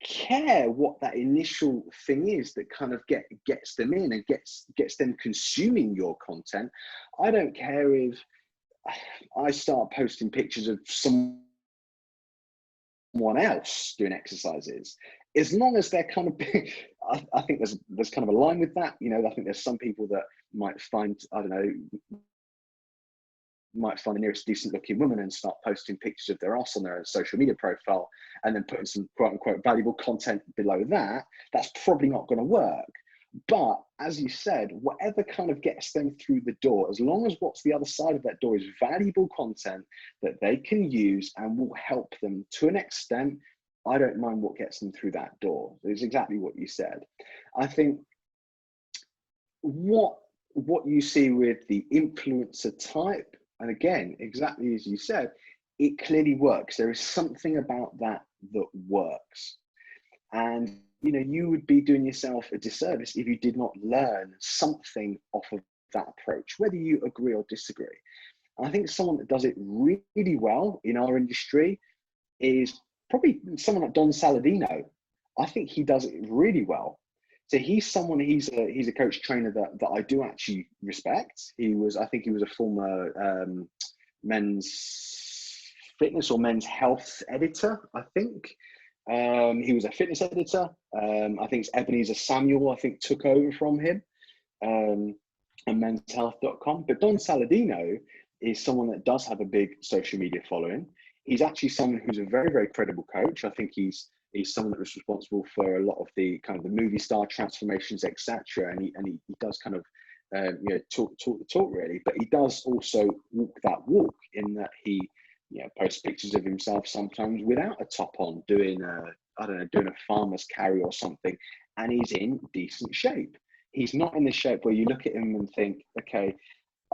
care what that initial thing is that kind of gets them in and gets them consuming your content. I don't care if I start posting pictures of someone else doing exercises, as long as they're kind of I think there's kind of a line with that. I think there's some people that might find, I don't know, might find the nearest decent looking woman and start posting pictures of their ass on their social media profile, and then putting some quote unquote valuable content below that. That's probably not going to work. But as you said, whatever kind of gets them through the door, as long as what's the other side of that door is valuable content that they can use and will help them to an extent, I don't mind what gets them through that door. It's exactly what you said. I think what you see with the influencer type, and again, exactly as you said, it clearly works. There is something about that works. And you would be doing yourself a disservice if you did not learn something off of that approach, whether you agree or disagree. And I think someone that does it really well in our industry is probably someone like Don Saladino. I think he does it really well. So he's a coach trainer that I do actually respect. I think he was a former men's fitness or men's health editor, I think. He was a fitness editor. I think it's Ebenezer Samuel, I think, took over from him, and menshealth.com. But Don Saladino is someone that does have a big social media following. He's actually someone who's a very, very credible coach. I think he's someone that was responsible for a lot of the kind of the movie star transformations, etc. And he does kind of talk the talk really, but he does also walk that walk in that he posts pictures of himself sometimes without a top on, doing a farmer's carry or something, and he's in decent shape. He's not in the shape where you look at him and think, okay,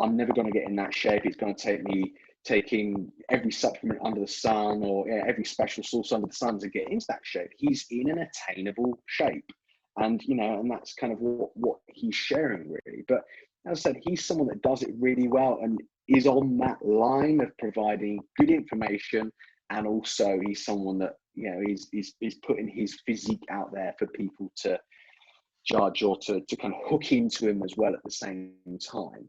I'm never going to get in that shape. It's going to take me taking every supplement under the sun or every special sauce under the sun to get into that shape. He's in an attainable shape. And, and that's kind of what he's sharing really. But as I said, he's someone that does it really well and is on that line of providing good information. And also he's someone that, he's putting his physique out there for people to judge or to kind of hook into him as well at the same time.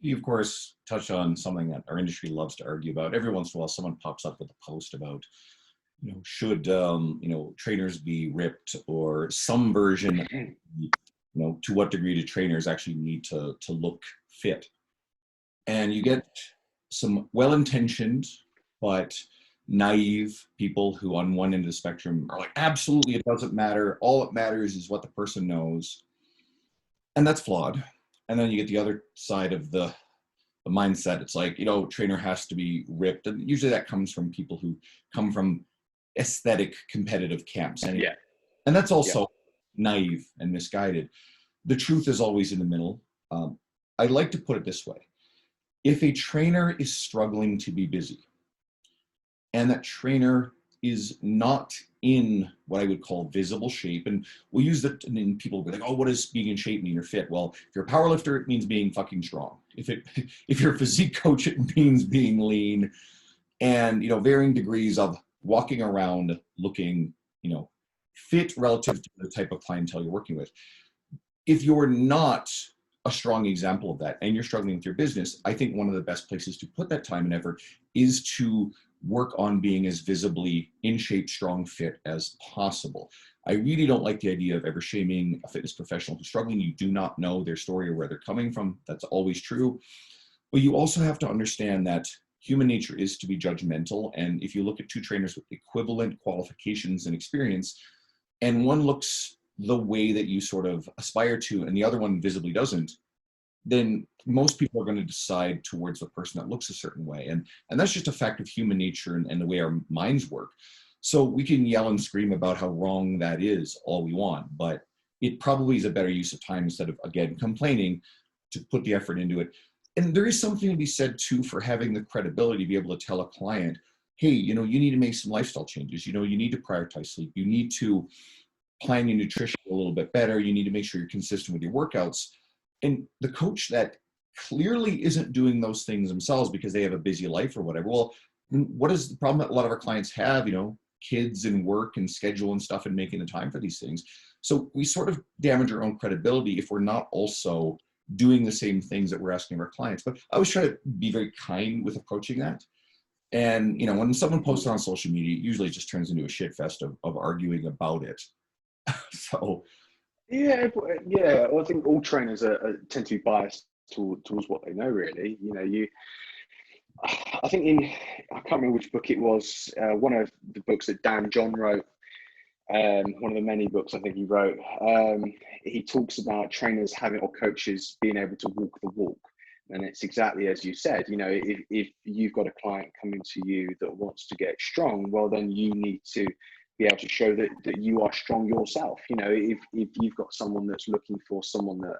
You, of course, touch on something that our industry loves to argue about. Every once in a while, someone pops up with a post about, should, trainers be ripped, or some version, to what degree do trainers actually need to look fit? And you get some well-intentioned, but naive people who on one end of the spectrum are like, absolutely, it doesn't matter. All that matters is what the person knows. And that's flawed. And then you get the other side of the mindset. It's like, trainer has to be ripped. And usually that comes from people who come from aesthetic competitive camps. And, and that's also naive and misguided. The truth is always in the middle. I like to put it this way. If a trainer is struggling to be busy and that trainer is not in what I would call visible shape, and we'll use that, and people will be like, oh, what does being in shape mean or fit? Well, if you're a power lifter, it means being fucking strong. If you're a physique coach, it means being lean, and varying degrees of walking around looking fit relative to the type of clientele you're working with. If you're not a strong example of that and you're struggling with your business, I think one of the best places to put that time and effort is to work on being as visibly in shape, strong, fit as possible. I really don't like the idea of ever shaming a fitness professional who's struggling. You do not know their story or where they're coming from. That's always true. But you also have to understand that human nature is to be judgmental. And if you look at two trainers with equivalent qualifications and experience, and one looks the way that you sort of aspire to and the other one visibly doesn't, then most people are going to decide towards the person that looks a certain way. And that's just a fact of human nature and the way our minds work. So we can yell and scream about how wrong that is all we want, but it probably is a better use of time instead of, again, complaining, to put the effort into it. And there is something to be said too for having the credibility to be able to tell a client, hey, you need to make some lifestyle changes. You need to prioritize sleep. You need to plan your nutrition a little bit better. You need to make sure you're consistent with your workouts. And the coach that clearly isn't doing those things themselves because they have a busy life or whatever, well, what is the problem that a lot of our clients have, kids and work and schedule and stuff and making the time for these things. So we sort of damage our own credibility if we're not also doing the same things that we're asking of our clients. But I always try to be very kind with approaching that. And, when someone posts on social media, it usually just turns into a shit fest of arguing about it. So. Yeah. Well, I think all trainers tend to be biased towards what they know, really. I think I can't remember which book it was, one of the books that Dan John wrote, one of the many books I think he wrote, he talks about trainers or coaches being able to walk the walk. And it's exactly as you said, if you've got a client coming to you that wants to get strong, well, then you need to be able to show that you are strong yourself. If you've got someone that's looking for someone that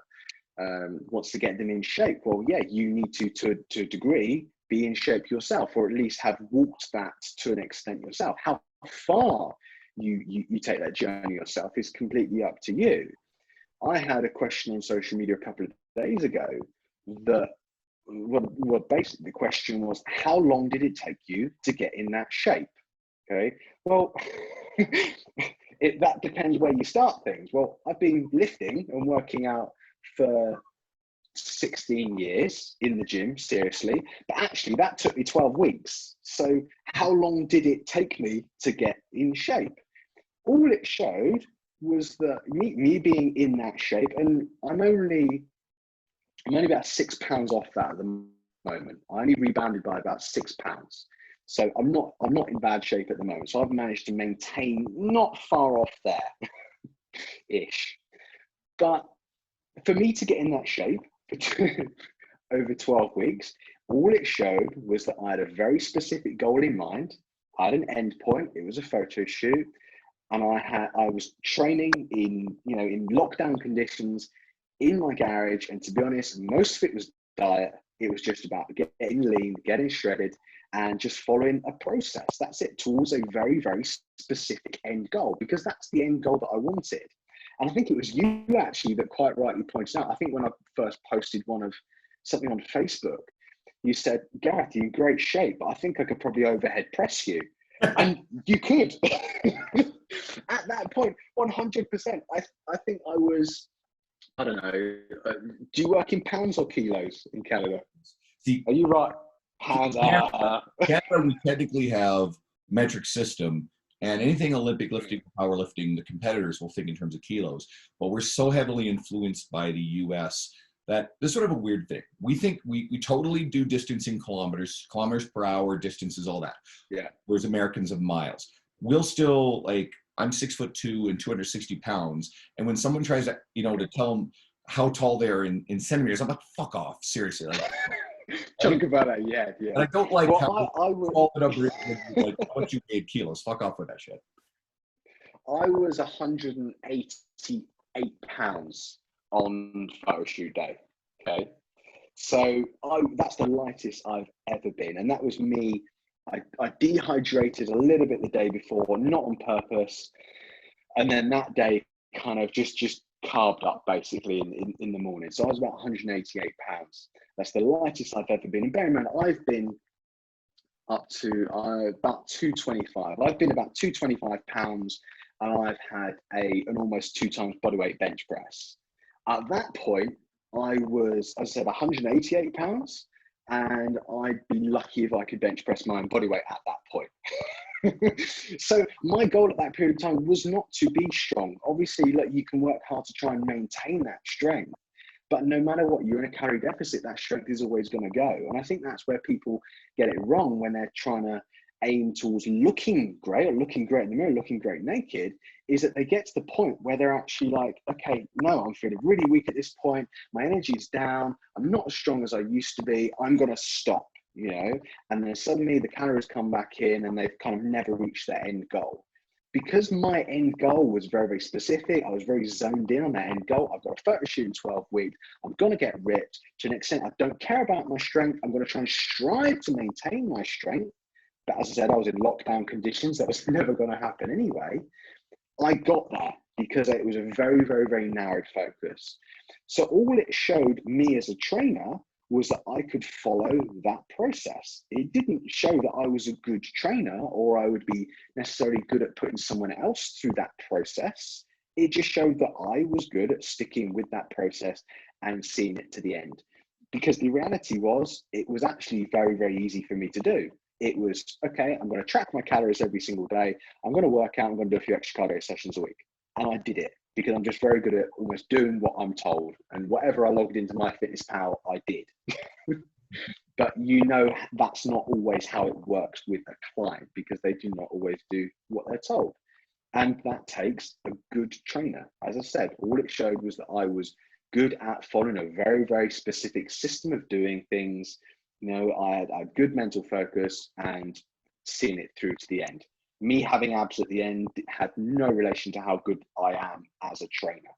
wants to get them in shape, well, yeah, you need to a degree be in shape yourself, or at least have walked that to an extent yourself. How far you take that journey yourself is completely up to you. I had a question on social media a couple of days ago that, well, basically the question was, how long did it take you to get in that shape? Okay, well, that depends where you start things. Well, I've been lifting and working out for 16 years in the gym, seriously, but actually that took me 12 weeks. So how long did it take me to get in shape? All it showed was that me being in that shape, and I'm only about 6 pounds off that at the moment. I only rebounded by about 6 pounds. So I'm not in bad shape at the moment. So I've managed to maintain not far off there ish. But for me to get in that shape for over 12 weeks, all it showed was that I had a very specific goal in mind. I had an end point. It was a photo shoot. And I was training in lockdown conditions in my garage. And to be honest, most of it was diet. It was just about getting lean, getting shredded, and just following a process. That's it, towards a very, very specific end goal, because that's the end goal that I wanted. And I think it was you actually that quite rightly pointed out. I think when I first posted something on Facebook, you said, Gareth, you're in great shape, but I think I could probably overhead press you. And you could. At that point, 100%. I think I was, I don't know, do you work in pounds or kilos in Canada? See, are you right? Pounds. Canada, we technically have metric system, and anything Olympic lifting, powerlifting, the competitors will think in terms of kilos. But we're so heavily influenced by the US that there's sort of a weird thing. We think we totally do distance in kilometers per hour, distances, all that. Yeah. Whereas Americans of miles. We'll still, like, I'm 6'2" and 260 pounds. And when someone tries to, to tell them how tall they are in centimeters, I'm like, fuck off, seriously. Like, talk about that, yeah. And I don't like how I would call it up like how much you weighed kilos. Fuck off with that shit. I was 188 pounds on photo shoot day. Okay. So that's the lightest I've ever been. And that was me. I dehydrated a little bit the day before, not on purpose. And then that day kind of just carved up basically in the morning. So I was about 188 pounds. That's the lightest I've ever been. And bear in mind, I've been up to about 225. I've been about 225 pounds, and I've had an almost 2 times bodyweight bench press. At that point, I was, as I said, 188 pounds, and I'd be lucky if I could bench press my own bodyweight at that point. So my goal at that period of time was not to be strong. Obviously, look, you can work hard to try and maintain that strength, but no matter what, you're in a calorie deficit, that strength is always going to go. And I think that's where people get it wrong when they're trying to aim towards looking great, or looking great in the mirror, looking great naked, is that they get to the point where they're actually like, okay, no, I'm feeling really weak at this point. My energy's down. I'm not as strong as I used to be. I'm going to stop, and then suddenly the calories come back in and they've kind of never reached their end goal. Because my end goal was very, very specific, I was very zoned in on that end goal. I've got a photo shoot in 12 weeks. I'm going to get ripped to an extent. I don't care about my strength. I'm going to try and strive to maintain my strength. But as I said, I was in lockdown conditions. That was never going to happen anyway. I got there because it was a very, very, very narrowed focus. So all it showed me as a trainer was that I could follow that process. It didn't show that I was a good trainer or I would be necessarily good at putting someone else through that process. It just showed that I was good at sticking with that process and seeing it to the end. Because the reality was, it was actually very, very easy for me to do. It was, okay, I'm going to track my calories every single day. I'm going to work out. I'm going to do a few extra cardio sessions a week. And I did it because I'm just very good at almost doing what I'm told. And whatever I logged into MyFitnessPal, I did. But that's not always how it works with a client, because they do not always do what they're told. And that takes a good trainer. As I said, all it showed was that I was good at following a very, very specific system of doing things. I had good mental focus and seeing it through to the end. Me having abs at the end had no relation to how good I am as a trainer.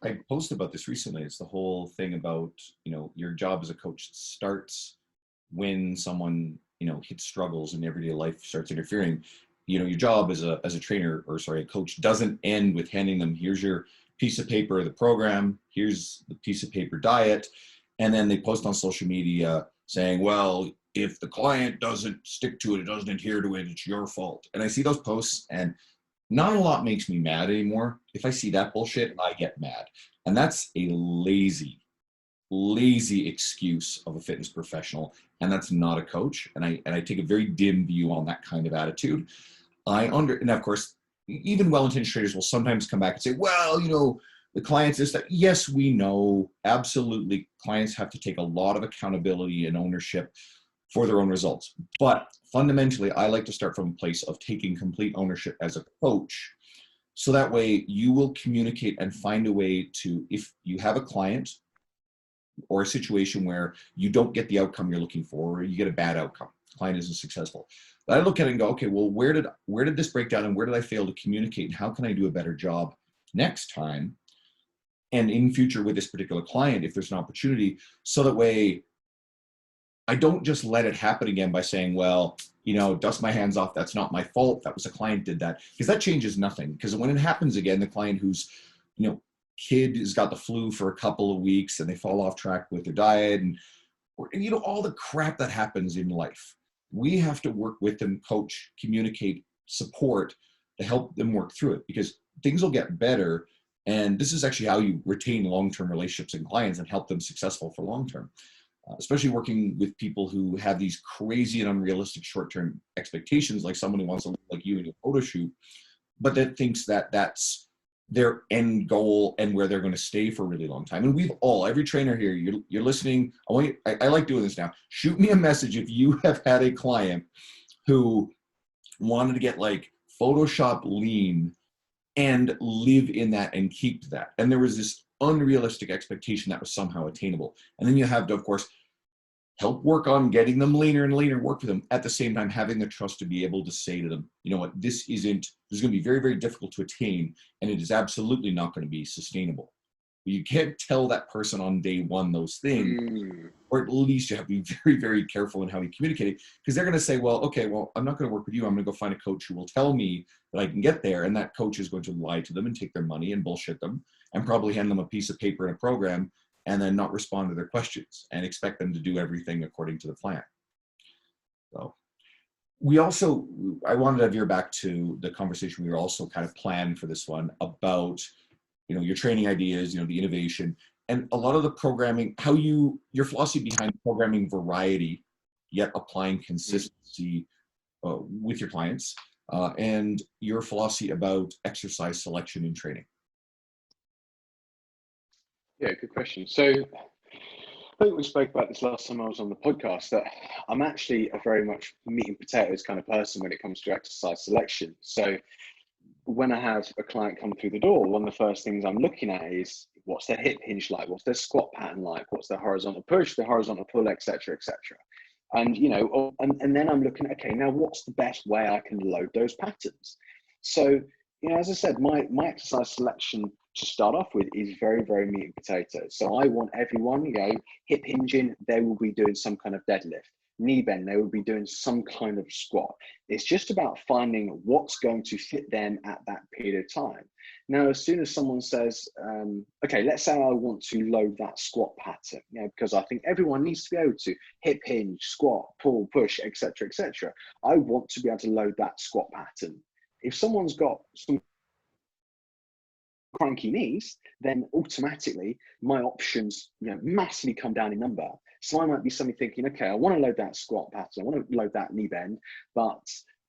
I posted about this recently. It's the whole thing about, your job as a coach starts when someone, hits struggles and everyday life starts interfering. Your job as a trainer, a coach, doesn't end with handing them, here's your piece of paper of the program, here's the piece of paper diet. And then they post on social media saying, well, if the client doesn't stick to it, it doesn't adhere to it, it's your fault. And I see those posts and Not a lot makes me mad anymore. If I see that bullshit, I get mad. And that's a lazy excuse of a fitness professional. And that's not a coach. And I take a very dim view on that kind of attitude. And of course, even well-intentioned traders will sometimes come back and say, well, the clients is that, yes, we know, absolutely, clients have to take a lot of accountability and ownership for their own results. But fundamentally, I like to start from a place of taking complete ownership as a coach. So that way you will communicate and find a way to, if you have a client or a situation where you don't get the outcome you're looking for, or you get a bad outcome, the client isn't successful. But I look at it and go, okay, well, where did this break down, and where did I fail to communicate, and how can I do a better job next time and in future with this particular client if there's an opportunity, so that way I don't just let it happen again by saying, well, dust my hands off. That's not my fault. That was a client did that. Because that changes nothing. Because when it happens again, the client who's, kid has got the flu for a couple of weeks and they fall off track with their diet and all the crap that happens in life. We have to work with them, coach, communicate, support to help them work through it, because things will get better. And this is actually how you retain long-term relationships and clients and help them successful for long-term. Especially working with people who have these crazy and unrealistic short-term expectations, like someone who wants to look like you in a photo shoot, but that thinks that that's their end goal and where they're going to stay for a really long time. And every trainer here, you're listening. I like doing this now. Shoot me a message if you have had a client who wanted to get like Photoshop lean and live in that and keep that. And there was this unrealistic expectation that was somehow attainable. And then you have to, of course, help work on getting them leaner and leaner, work with them at the same time, having the trust to be able to say to them, you know what, this is going to be very, very difficult to attain, and it is absolutely not going to be sustainable. You can't tell that person on day one those things, or at least you have to be very, very careful in how you communicate it, because they're going to say, well, okay, well, I'm not going to work with you. I'm going to go find a coach who will tell me that I can get there. And that coach is going to lie to them and take their money and bullshit them and probably hand them a piece of paper and a program and then not respond to their questions and expect them to do everything according to the plan. So I wanted to veer back to the conversation we were also kind of planned for this one about, your training ideas, the innovation, and a lot of the programming, your philosophy behind programming variety, yet applying consistency with your clients, and your philosophy about exercise selection and training. Yeah, good question. So I think we spoke about this last time I was on the podcast, that I'm actually a very much meat and potatoes kind of person when it comes to exercise selection. So when I have a client come through the door, one of the first things I'm looking at is, what's their hip hinge like? What's their squat pattern like? What's their horizontal push, their horizontal pull, etc., etc. And, and then I'm looking at, okay, now what's the best way I can load those patterns? So, as I said, my exercise selection to start off with is very, very meat and potatoes. So I want everyone, hip hinging, they will be doing some kind of deadlift. Knee bend, they will be doing some kind of squat. It's just about finding what's going to fit them at that period of time. Now, as soon as someone says, okay, let's say I want to load that squat pattern, because I think everyone needs to be able to hip hinge, squat, pull, push, etc., etc. I want to be able to load that squat pattern. If someone's got some cranky knees, then automatically my options massively come down in number. So I might be suddenly thinking, okay, I want to load that squat pattern, I want to load that knee bend, but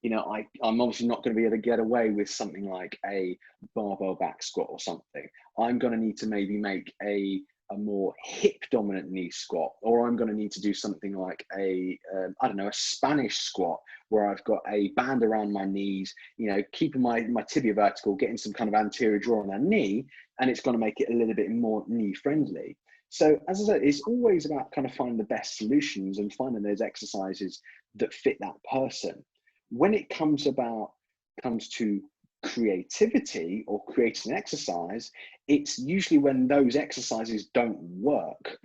I'm obviously not going to be able to get away with something like a barbell back squat or something. I'm going to need to maybe make a more hip dominant knee squat, or I'm going to need to do something like a Spanish squat, where I've got a band around my knees, keeping my tibia vertical, getting some kind of anterior draw on that knee, and it's going to make it a little bit more knee friendly. So as I said, it's always about kind of finding the best solutions and finding those exercises that fit that person. When it comes to creativity or creating an exercise, it's usually when those exercises don't work.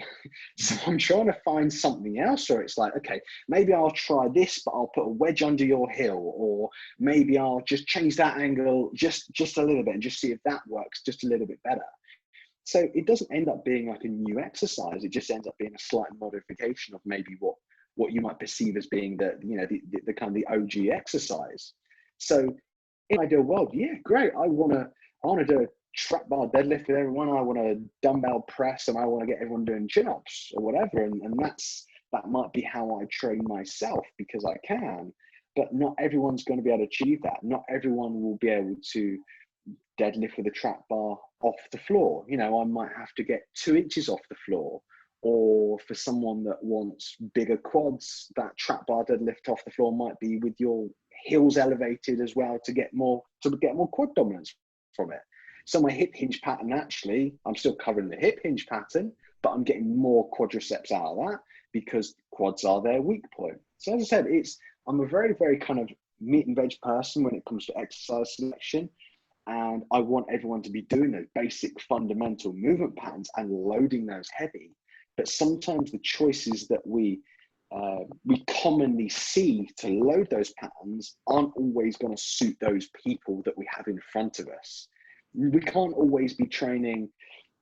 So I'm trying to find something else, or it's like, okay, maybe I'll try this, but I'll put a wedge under your heel, or maybe I'll just change that angle just a little bit and just see if that works just a little bit better. So it doesn't end up being like a new exercise. It just ends up being a slight modification of maybe what you might perceive as being the kind of the OG exercise. So in ideal world, yeah, great. I want to do a trap bar deadlift with everyone. I want to dumbbell press, and I want to get everyone doing chin ups or whatever. And that might be how I train myself because I can. But not everyone's going to be able to achieve that. Not everyone will be able to deadlift with a trap bar off the floor. You know, I might have to get 2 inches off the floor. Or for someone that wants bigger quads, that trap bar deadlift off the floor might be with your heels elevated as well to get more quad dominance from it. So my hip hinge pattern, actually, I'm still covering the hip hinge pattern, but I'm getting more quadriceps out of that because quads are their weak point. So as I said, I'm a very, very kind of meat and veg person when it comes to exercise selection. And I want everyone to be doing those basic fundamental movement patterns and loading those heavy. But sometimes the choices that we commonly see to load those patterns aren't always going to suit those people that we have in front of us. We can't always be training,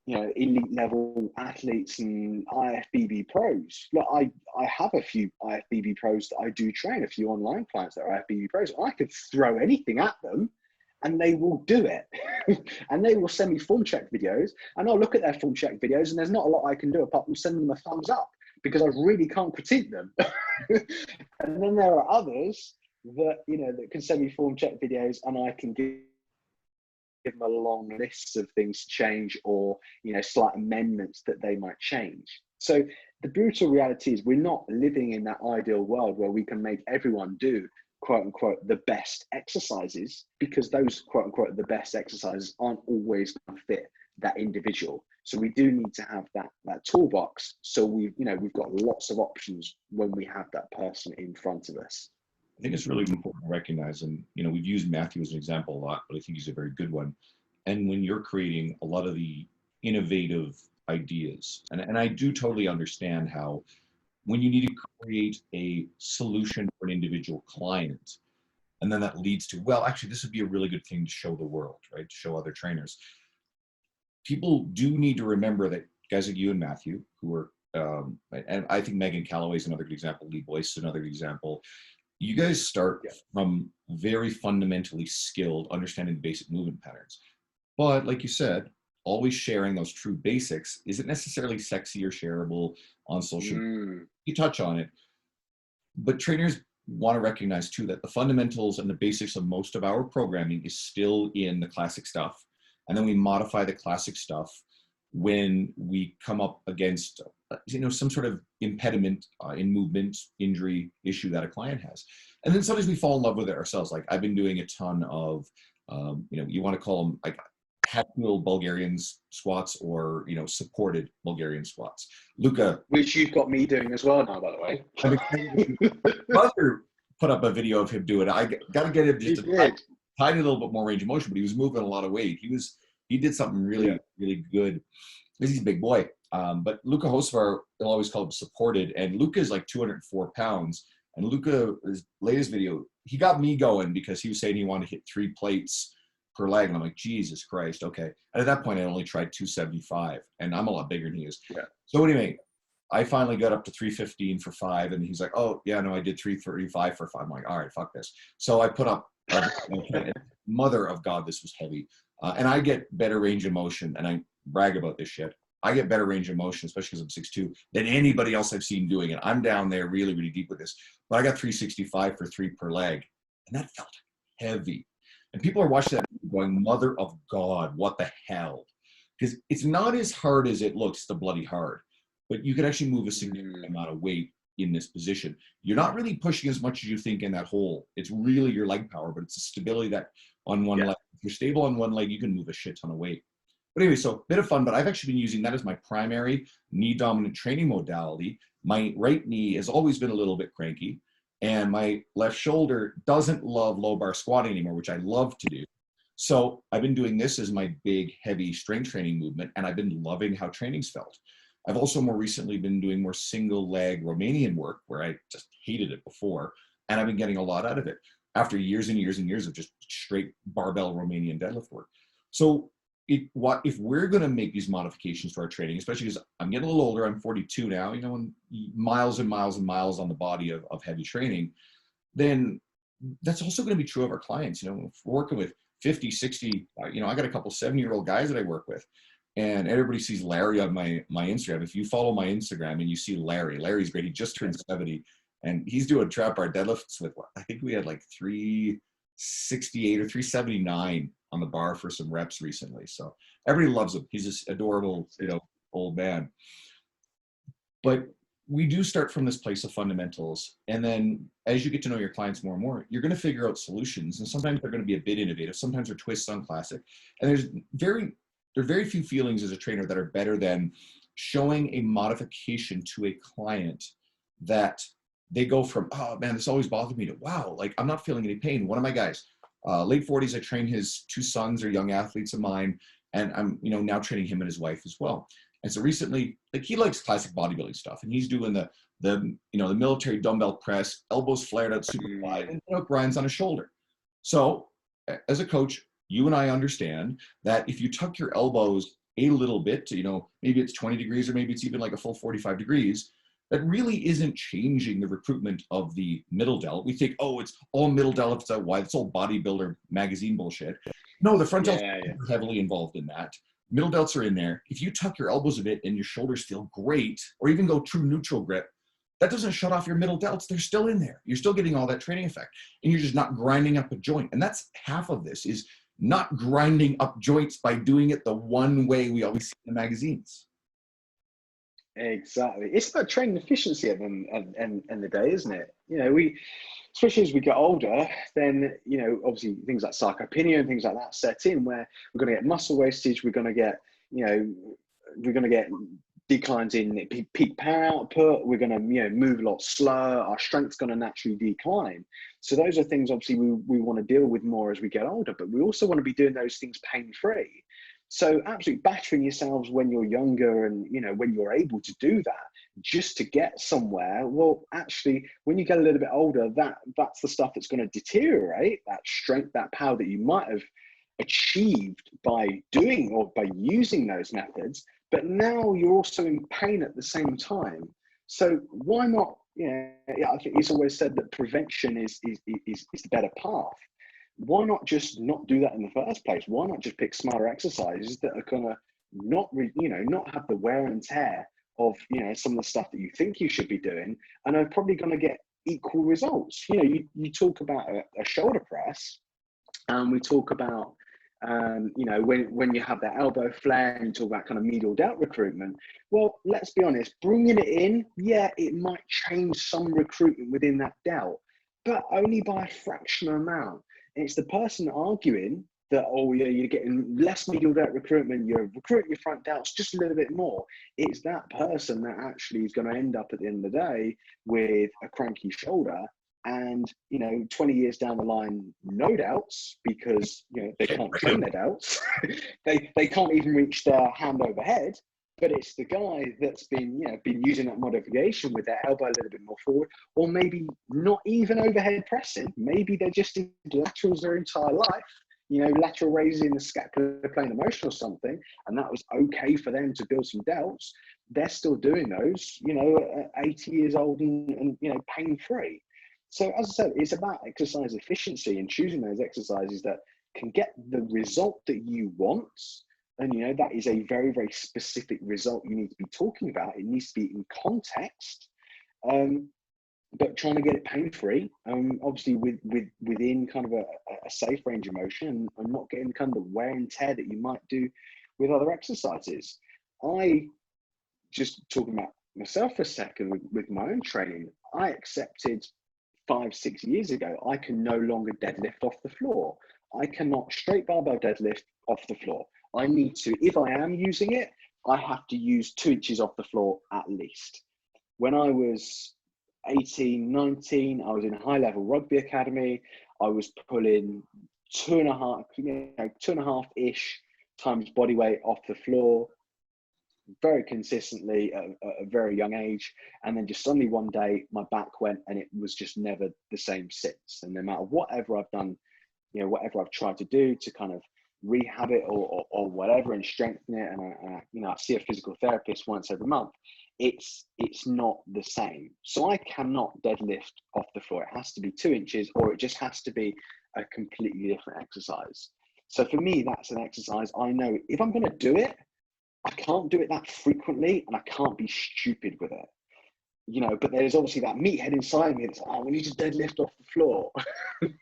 you know, elite level athletes and IFBB pros. Look, I have a few IFBB pros that I do train, a few online clients that are IFBB pros. I could throw anything at them and they will do it. And they will send me form check videos, and I'll look at their form check videos, and there's not a lot I can do apart from send them a thumbs up because I really can't critique them. And then there are others that, you know, that can send me form check videos and I can give them a long list of things to change or, you know, slight amendments that they might change. So the brutal reality is we're not living in that ideal world where we can make everyone do quote unquote the best exercises, because those quote unquote the best exercises aren't always going to fit that individual. So we do need to have that toolbox, so we've got lots of options when we have that person in front of us. I think it's really important to recognize, and you know, we've used Matthew as an example a lot, but I think he's a very good one. And when you're creating a lot of the innovative ideas, and I do totally understand how when you need to create a solution for an individual client, and then that leads to, well, actually, this would be a really good thing to show the world, right? To show other trainers. People do need to remember that guys like you and Matthew, who are, and I think Megan Calloway is another good example, Lee Boyce is another good example. You guys start from very fundamentally skilled, understanding the basic movement patterns. But like you said, always sharing those true basics isn't necessarily sexy or shareable on social media. You touch on it, but trainers want to recognize too that the fundamentals and the basics of most of our programming is still in the classic stuff. And then we modify the classic stuff when we come up against, you know, some sort of impediment in movement, injury issue that a client has. And then sometimes we fall in love with it ourselves. Like I've been doing a ton of, you know, you want to call them like hat-wheel Bulgarian squats or, you know, supported Bulgarian squats. Luca. Which you've got me doing as well now, by the way. Brother put up a video of him doing it. I got to get him just a tiny little bit more range of motion, but he was moving a lot of weight. He did something really, really good. He's a big boy. But Luca Hosvar, they'll always call him supported. And Luca is like 204 pounds. And Luca's latest video, he got me going because he was saying he wanted to hit 3 plates per leg. And I'm like, Jesus Christ, okay. And at that point, I only tried 275. And I'm a lot bigger than he is. Yeah. So anyway, I finally got up to 315 for 5. And he's like, oh, yeah, no, I did 335 for 5. I'm like, all right, fuck this. So I put up, mother of God, this was heavy. And I get better range of motion, and I brag about this shit. I get better range of motion, especially because I'm 6'2", than anybody else I've seen doing it. I'm down there really, really deep with this. But I got 365 for 3 per leg, and that felt heavy. And people are watching that going, mother of God, what the hell? Because it's not as hard as it looks, the bloody hard. But you can actually move a significant amount of weight in this position. You're not really pushing as much as you think in that hole. It's really your leg power, but it's the stability that on one leg. If you're stable on one leg, you can move a shit ton of weight. But anyway, so bit of fun, but I've actually been using that as my primary knee dominant training modality. My right knee has always been a little bit cranky, and my left shoulder doesn't love low bar squatting anymore, which I love to do. So I've been doing this as my big, heavy strength training movement, and I've been loving how training's felt. I've also more recently been doing more single leg Romanian work where I just hated it before, and I've been getting a lot out of it after years and years and years of just straight barbell Romanian deadlift work. So if we're going to make these modifications to our training, especially because I'm getting a little older, I'm 42 now, you know, and miles and miles and miles on the body of heavy training, then that's also going to be true of our clients. If we're working with 50, 60, I got a couple 70-year-old guys that I work with, and everybody sees Larry on my Instagram. If you follow my Instagram and you see Larry's great. He just turned 70, and he's doing trap bar deadlifts with what I think we had like 368 or 379 on the bar for some reps recently. So everybody loves him. He's this adorable, old man. But we do start from this place of fundamentals. And then as you get to know your clients more and more, you're going to figure out solutions. And sometimes they're going to be a bit innovative. Sometimes they're twists on classic. And there are very few feelings as a trainer that are better than showing a modification to a client that they go from, oh man, this always bothered me, to wow, like I'm not feeling any pain. One of my guys, late 40s, I train his 2 sons, are young athletes of mine. And I'm, now training him and his wife as well. And so recently, like he likes classic bodybuilding stuff, and he's doing the military dumbbell press, elbows flared out super wide, and grinds on his shoulder. So as a coach, you and I understand that if you tuck your elbows a little bit to, maybe it's 20 degrees or maybe it's even like a full 45 degrees, that really isn't changing the recruitment of the middle delt. We think, oh, it's all middle delt, it's out wide, it's all bodybuilder magazine bullshit. No, the front delts are heavily involved in that. Middle delts are in there. If you tuck your elbows a bit and your shoulders feel great, or even go true neutral grip, that doesn't shut off your middle delts. They're still in there. You're still getting all that training effect, and you're just not grinding up a joint. And that's half of this, is not grinding up joints by doing it the one way we always see in the magazines. Exactly. It's about training efficiency at the end of the day, isn't it? Especially as we get older, then, obviously things like sarcopenia and things like that set in, where we're going to get muscle wastage, we're going to get, declines in peak power output, we're going to, move a lot slower, our strength's going to naturally decline. So those are things, obviously, we want to deal with more as we get older, but we also want to be doing those things pain-free. So absolutely battering yourselves when you're younger and, when you're able to do that, just to get somewhere. Well, actually, when you get a little bit older, that's the stuff that's going to deteriorate, that strength, that power that you might have achieved by doing or by using those methods. But now you're also in pain at the same time. So why not? I think it's always said that prevention is the better path. Why not just not do that in the first place? Why not just pick smarter exercises that are going to not have the wear and tear of, some of the stuff that you think you should be doing, and are probably going to get equal results. You talk about a shoulder press, and we talk about, when you have that elbow flare, and you talk about kind of medial delt recruitment. Well, let's be honest, bringing it in, it might change some recruitment within that delt, but only by a fractional amount. And it's the person arguing that, you're getting less medial delt recruitment, you're recruiting your front delts just a little bit more. It's that person that actually is going to end up at the end of the day with a cranky shoulder, and 20 years down the line, no delts, because they can't train their delts. they can't even reach their hand overhead. But it's the guy that's been using that modification with their elbow a little bit more forward, or maybe not even overhead pressing. Maybe they're just in laterals their entire life, lateral raises in the scapular plane of motion or something, and that was okay for them to build some delts. They're still doing those, at 80 years old and pain-free. So as I said, it's about exercise efficiency and choosing those exercises that can get the result that you want. And, that is a very, very specific result you need to be talking about. It needs to be in context, but trying to get it pain-free, obviously within kind of a safe range of motion, and not getting kind of the wear and tear that you might do with other exercises. I, just talking about myself for a second with my own training, I accepted 5-6 years ago, I can no longer deadlift off the floor. I cannot straight barbell deadlift off the floor. I need to, if I am using it, I have to use 2 inches off the floor at least. When I was 18, 19, I was in a high level rugby academy. I was pulling 2.5-ish times body weight off the floor very consistently at a very young age. And then just suddenly one day my back went, and it was just never the same since. And no matter whatever I've done, whatever I've tried to do to kind of rehab it or whatever and strengthen it, and I see a physical therapist once every month, it's not the same. So I cannot deadlift off the floor. It has to be 2 inches, or it just has to be a completely different exercise. So for me, that's an exercise I know if I'm going to do it, I can't do it that frequently, and I can't be stupid with it. You know, but there's obviously that meathead inside me that's, oh, we need to deadlift off the floor.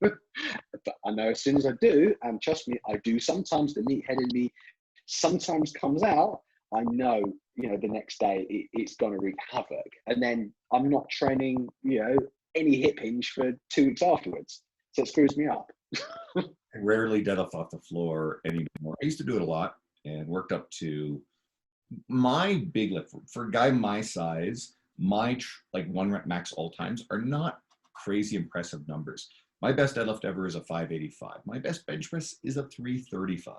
But I know as soon as I do, and trust me, I do sometimes, the meathead in me sometimes comes out, I know, you know, the next day it's going to wreak havoc. And then I'm not training, you know, any hip hinge for 2 weeks afterwards. So it screws me up. I rarely deadlift off the floor anymore. I used to do it a lot and worked up to my big lift. For a guy my size, my like 1 rep max all times are not crazy impressive numbers. My best deadlift ever is a 585. My best bench press is a 335,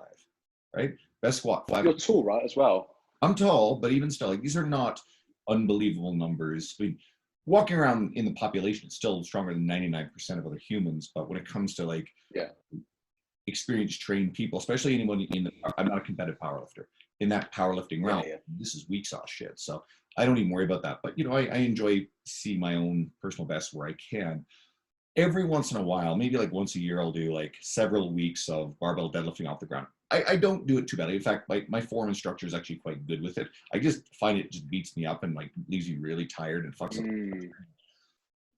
right? Best squat, 5. You're tall, right, as well? I'm tall, but even still, like, these are not unbelievable numbers. I mean, walking around in the population, it's still stronger than 99% of other humans. But when it comes to like experienced, trained people, especially anyone in the, I'm not a competitive powerlifter, in that powerlifting realm, this is weak sauce shit. So I don't even worry about that. But, you know, I enjoy seeing my own personal best where I can. Every once in a while, maybe like once a year, I'll do like several weeks of barbell deadlifting off the ground. I don't do it too badly. In fact, my form instructor is actually quite good with it. I just find it just beats me up and like leaves me really tired and fucks up.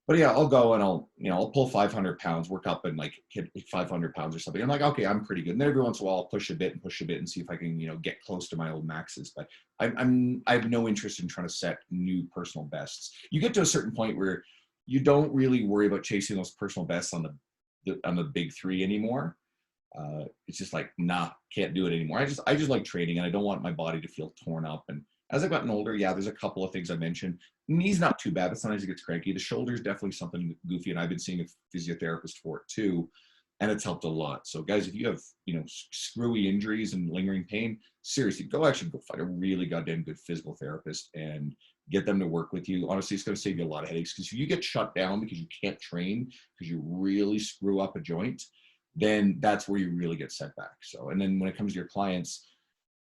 But yeah, I'll go and I'll pull 500 pounds, work up and like hit 500 pounds or something. I'm like, okay, I'm pretty good. And then every once in a while, I'll push a bit and see if I can, you know, get close to my old maxes. But I have no interest in trying to set new personal bests. You get to a certain point where you don't really worry about chasing those personal bests on the big three anymore. It's just like, nah, can't do it anymore. I just like training, and I don't want my body to feel torn up. And as I've gotten older, yeah, there's a couple of things I mentioned. Knee's not too bad, but sometimes it gets cranky. The shoulder's definitely something goofy, and I've been seeing a physiotherapist for it too, and it's helped a lot. So guys, if you have, you know, screwy injuries and lingering pain, seriously, go find a really goddamn good physical therapist and get them to work with you. Honestly, it's going to save you a lot of headaches, because if you get shut down because you can't train because you really screw up a joint, then that's where you really get set back. So, and then when it comes to your clients,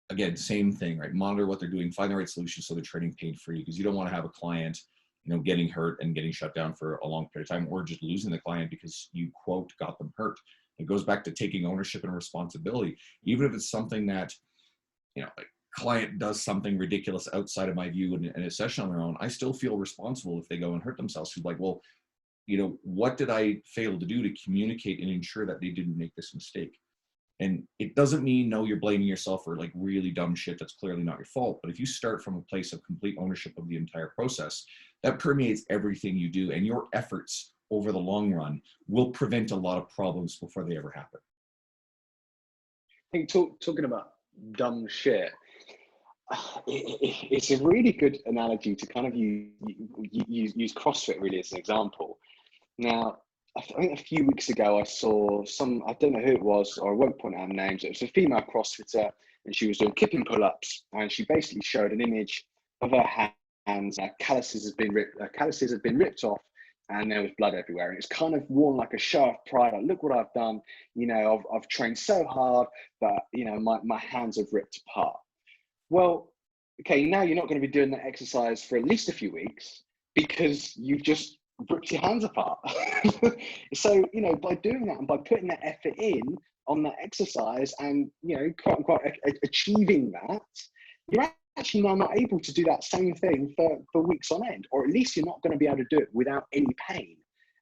again, same thing, right? Monitor what they're doing, find the right solution so they're training pain-free, because you don't want to have a client, you know, getting hurt and getting shut down for a long period of time, or just losing the client because you, quote, got them hurt. It goes back to taking ownership and responsibility. Even if it's something that, you know, a client does something ridiculous outside of my view in a session on their own, I still feel responsible if they go and hurt themselves. So like, well, you know, what did I fail to do to communicate and ensure that they didn't make this mistake? And it doesn't mean, no, you're blaming yourself for like really dumb shit that's clearly not your fault. But if you start from a place of complete ownership of the entire process, that permeates everything you do, and your efforts over the long run will prevent a lot of problems before they ever happen. I think talking about dumb shit, it's a really good analogy to kind of use CrossFit really as an example. Now, I think a few weeks ago I saw I don't know who it was, or I won't point out names. It was a female CrossFitter, and she was doing kipping pull-ups, and she basically showed an image of her hands. Her calluses had been ripped off, and there was blood everywhere. And it's kind of worn like a show of pride. Like, look what I've done. You know, I've trained so hard, but you know, my hands have ripped apart. Well, okay, now you're not going to be doing that exercise for at least a few weeks, because you've just ripped your hands apart. So, you know, by doing that and by putting that effort in on that exercise and, you know, quote unquote, achieving that, you're actually now not able to do that same thing for weeks on end, or at least you're not going to be able to do it without any pain.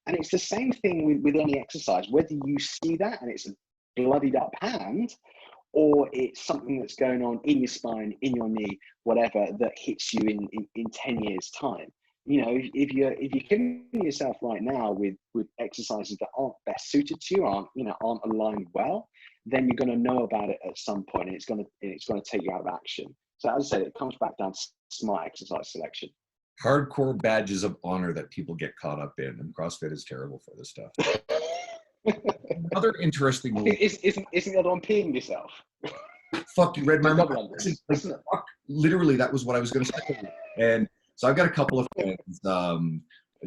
And it's the same thing with any exercise, whether you see that and it's a bloodied up hand, or it's something that's going on in your spine, in your knee, whatever, that hits you in 10 years time. You know, if you're killing yourself right now with exercises that aren't best suited to you, aren't aligned well, then you're going to know about it at some point, and it's going to take you out of action. So as I said, it comes back down to smart exercise selection. Hardcore badges of honor that people get caught up in, and CrossFit is terrible for this stuff. Another interesting rule. Isn't the other one peeing yourself? Fuck, you read my mind. Fuck, literally, that was what I was going to say. And so I've got a couple of friends,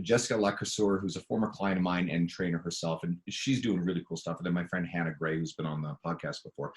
Jessica Lacasseur, who's a former client of mine and trainer herself, and she's doing really cool stuff. And then my friend Hannah Gray, who's been on the podcast before.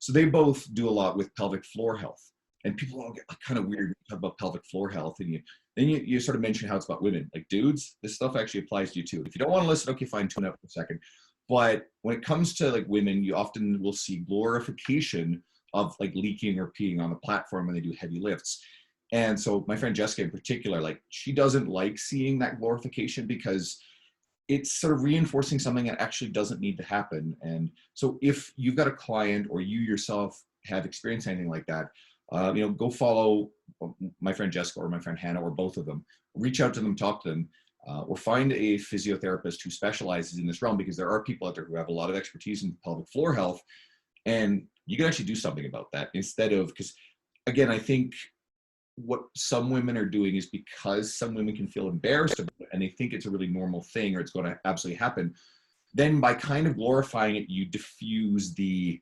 So they both do a lot with pelvic floor health. and people all get like kind of weird when you talk about pelvic floor health, and you sort of mention how it's about women. Like, dudes, this stuff actually applies to you too. If you don't want to listen, okay, fine, tune out for a second. But when it comes to like women, you often will see glorification of like leaking or peeing on the platform when they do heavy lifts. And so my friend Jessica in particular, like, she doesn't like seeing that glorification because it's sort of reinforcing something that actually doesn't need to happen. And so if you've got a client or you yourself have experienced anything like that, go follow my friend Jessica or my friend Hannah or both of them. Reach out to them, talk to them, or find a physiotherapist who specializes in this realm, because there are people out there who have a lot of expertise in pelvic floor health, and you can actually do something about that instead of, because again, I think what some women are doing is because some women can feel embarrassed about it and they think it's a really normal thing or it's going to absolutely happen. Then by kind of glorifying it, you diffuse the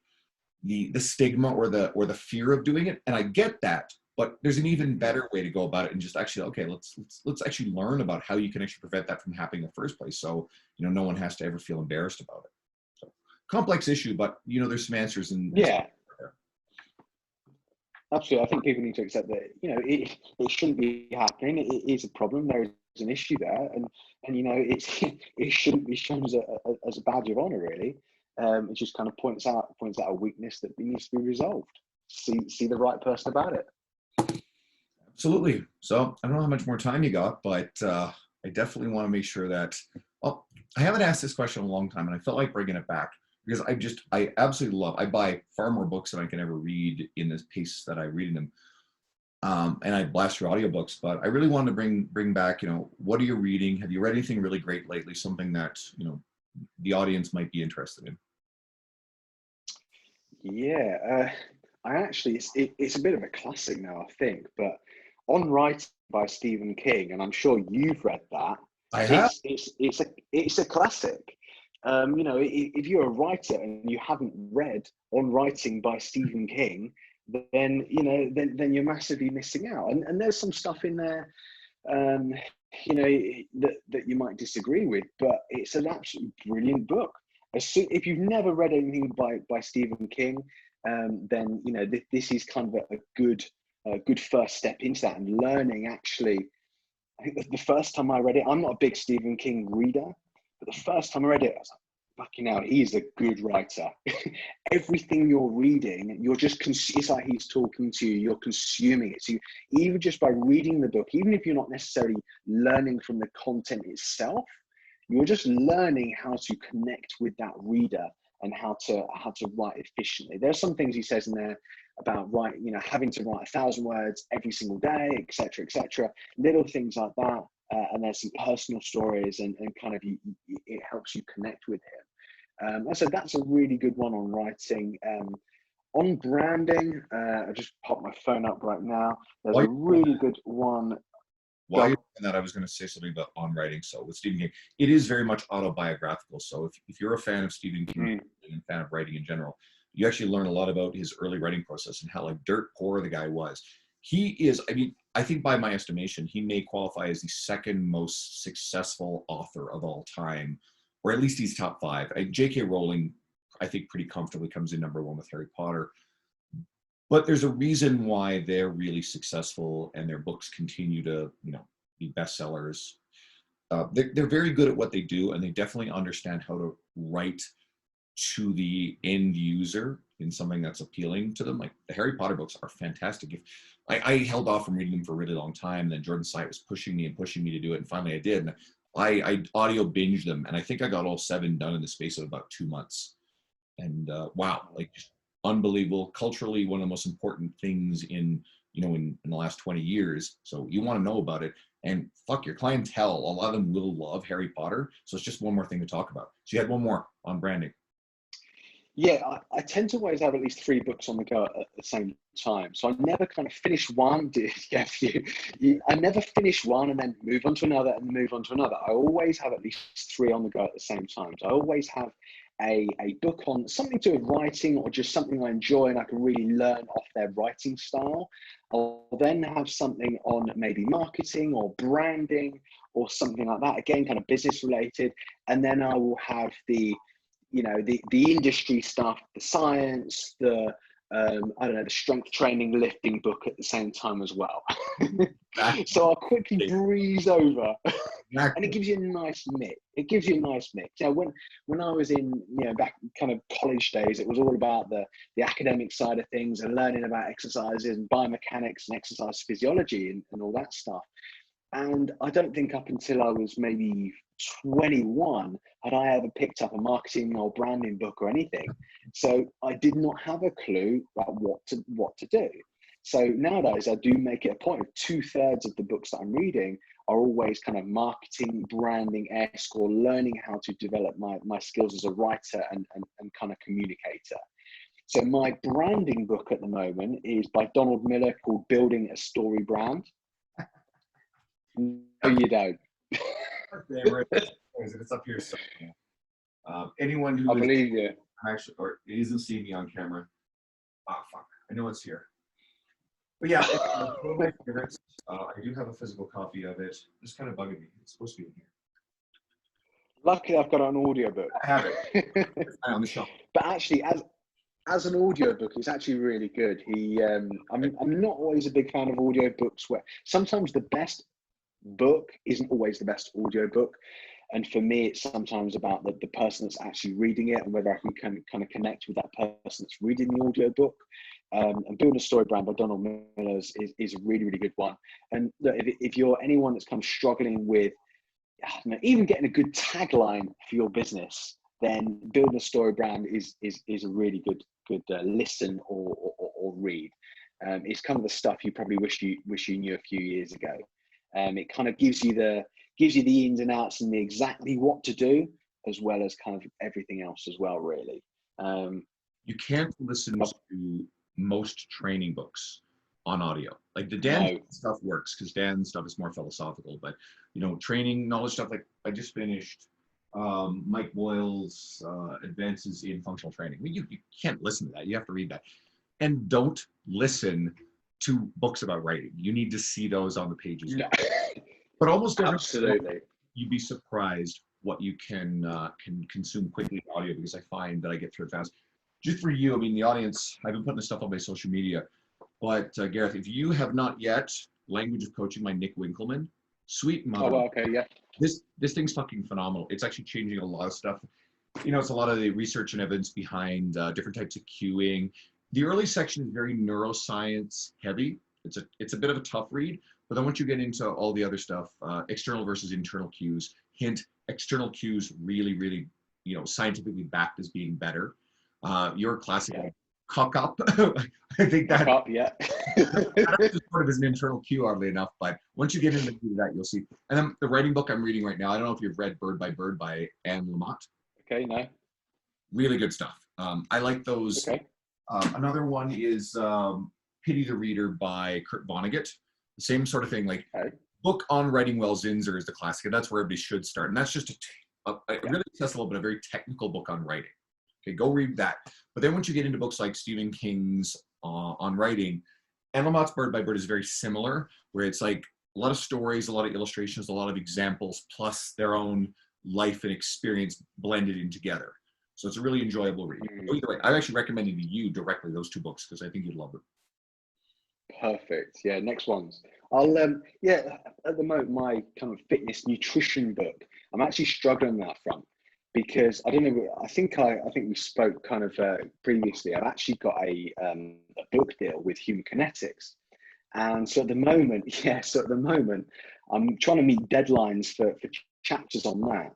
stigma or the fear of doing it. And I get that, but there's an even better way to go about it and just actually, okay, let's actually learn about how you can actually prevent that from happening in the first place. So, no one has to ever feel embarrassed about it. So complex issue, but there's some answers. And yeah. Absolutely. I think people need to accept that, it shouldn't be happening. It is a problem. There is an issue there. And it shouldn't be shown as a badge of honor, really. It just kind of points out a weakness that needs to be resolved. See the right person about it. Absolutely. So I don't know how much more time you got, but I definitely want to make sure that, well, I haven't asked this question in a long time and I felt like bringing it back, because I absolutely love, I buy far more books than I can ever read in this pace that I read in them. And I blast through audiobooks, but I really wanted to bring back, what are you reading? Have you read anything really great lately? Something that, the audience might be interested in? Yeah, I actually, it's a bit of a classic now, I think, but On Writing by Stephen King, and I'm sure you've read that. I have. It's a classic. If you're a writer and you haven't read On Writing by Stephen King, then then you're massively missing out. And there's some stuff in there, that you might disagree with, but it's an absolutely brilliant book. If you've never read anything by Stephen King, then this is kind of a good first step into that and learning. Actually, I think the first time I read it, I'm not a big Stephen King reader, but the first time I read it, I was like, fucking hell, he's a good writer. Everything you're reading, it's like he's talking to you, you're consuming it. So even just by reading the book, even if you're not necessarily learning from the content itself, you're just learning how to connect with that reader and how to write efficiently. There are some things he says in there about having to write 1,000 words every single day, etc., little things like that. And there's some personal stories and kind of it helps you connect with him. I said that's a really good one on writing. On branding, I just popped my phone up right now. There's a really good one. While you're doing that, I was going to say something about On Writing. So with Stephen King, it is very much autobiographical. So if you're a fan of Stephen King and a fan of writing in general, you actually learn a lot about his early writing process and how like dirt poor the guy was. He is, I think by my estimation, he may qualify as the second most successful author of all time, or at least he's top 5. J.K. Rowling, I think pretty comfortably comes in number 1 with Harry Potter. But there's a reason why they're really successful and their books continue to, be bestsellers. They're very good at what they do, and they definitely understand how to write to the end user in something that's appealing to them. Like the Harry Potter books are fantastic. I held off from reading them for a really long time, and then Jordan Site was pushing me to do it, and finally I did. And I audio binged them, and I think I got all 7 done in the space of about 2 months. And wow, like just unbelievable. Culturally, one of the most important things in the last 20 years. So you want to know about it, and fuck, your clientele, a lot of them will love Harry Potter. So it's just one more thing to talk about. So you had one more on branding. Yeah, I tend to always have at least 3 books on the go at the same time. So I never kind of finish one. I never finish one and then move on to another and move on to another. I always have at least 3 on the go at the same time. So I always have a book on something to do with writing or just something I enjoy and I can really learn off their writing style. I'll then have something on maybe marketing or branding or something like that. Again, kind of business related. And then I will have the industry stuff, the science, the I don't know, the strength training lifting book at the same time as well. So I'll quickly breeze over, and it gives you a nice mix. It gives you a nice mix. You know, when I was in, you know, back kind of college days, it was all about the academic side of things and learning about exercises and biomechanics and exercise physiology and all that stuff. And I don't think up until I was maybe 21 had I ever picked up a marketing or branding book or anything. So I did not have a clue about what to do. So nowadays I do make it a point of 2/3 of the books that I'm reading are always kind of marketing, branding-esque, or learning how to develop my skills as a writer and kind of communicator. So my branding book at the moment is by Donald Miller called Building a Story Brand. No, you don't. It's up here somewhere. Anyone who I believe you. Actually, or isn't seeing me on camera. Ah, fuck. I know it's here. But yeah, one of my favorites. I do have a physical copy of it. It's kind of bugging me. It's supposed to be in here. Luckily, I've got an audiobook. I have it. It's on the shelf. But actually, as an audiobook, it's actually really good. I'm not always a big fan of audiobooks where sometimes the best book isn't always the best audiobook. And for me, it's sometimes about the person that's actually reading it and whether I can kind of connect with that person that's reading the audiobook. And Building a Story Brand by Donald Miller is a really, really good one. And look, if you're anyone that's kind of struggling with even getting a good tagline for your business, then Building a Story Brand is a really good listen or read. It's kind of the stuff you probably wish you knew a few years ago. It kind of gives you the ins and outs and the exactly what to do, as well as kind of everything else as well, really. You can't listen to most training books on audio. Like the Dan stuff works because Dan's stuff is more philosophical, but you know, training knowledge stuff, like I just finished Mike Boyle's Advances in Functional Training. I mean, you can't listen to that. You have to read that. And don't listen to books about writing. You need to see those on the pages. No. But almost absolutely, you'd be surprised what you can consume quickly in audio, because I find that I get through it fast. Just for you, I mean, the audience, I've been putting this stuff on my social media, but Gareth, if you have not yet, Language of Coaching by Nick Winkelman, sweet mother. Oh, okay, yeah. This thing's fucking phenomenal. It's actually changing a lot of stuff. You know, it's a lot of the research and evidence behind different types of cueing. The early section is very neuroscience heavy. It's a bit of a tough read, but then once you get into all the other stuff, external versus internal cues, hint, external cues really, really, you know, scientifically backed as being better. Your classic cock up. I think that cock up, yeah. that's sort of as an internal cue, oddly enough, but once you get into that, you'll see. And then the writing book I'm reading right now, I don't know if you've read Bird by Bird by Anne Lamott. Okay, no. Really good stuff. I like those. Okay. Another one is Pity the Reader by Kurt Vonnegut. The same sort of thing, like book on writing well, Zinzer is the classic, and that's where everybody should start. And that's just a really accessible but a very technical book on writing. Okay, go read that. But then once you get into books like Stephen King's on writing, Anne Lamott's Bird by Bird is very similar, where it's like a lot of stories, a lot of illustrations, a lot of examples, plus their own life and experience blended in together. So it's a really enjoyable read. Either way, I'm actually recommending to you directly those two books because I think you'd love them. Perfect. Yeah, next ones. I'll at the moment, my kind of fitness nutrition book, I'm actually struggling on that front because I don't know, I think we spoke kind of previously. I've actually got a book deal with Human Kinetics. And so at the moment, I'm trying to meet deadlines for chapters on that.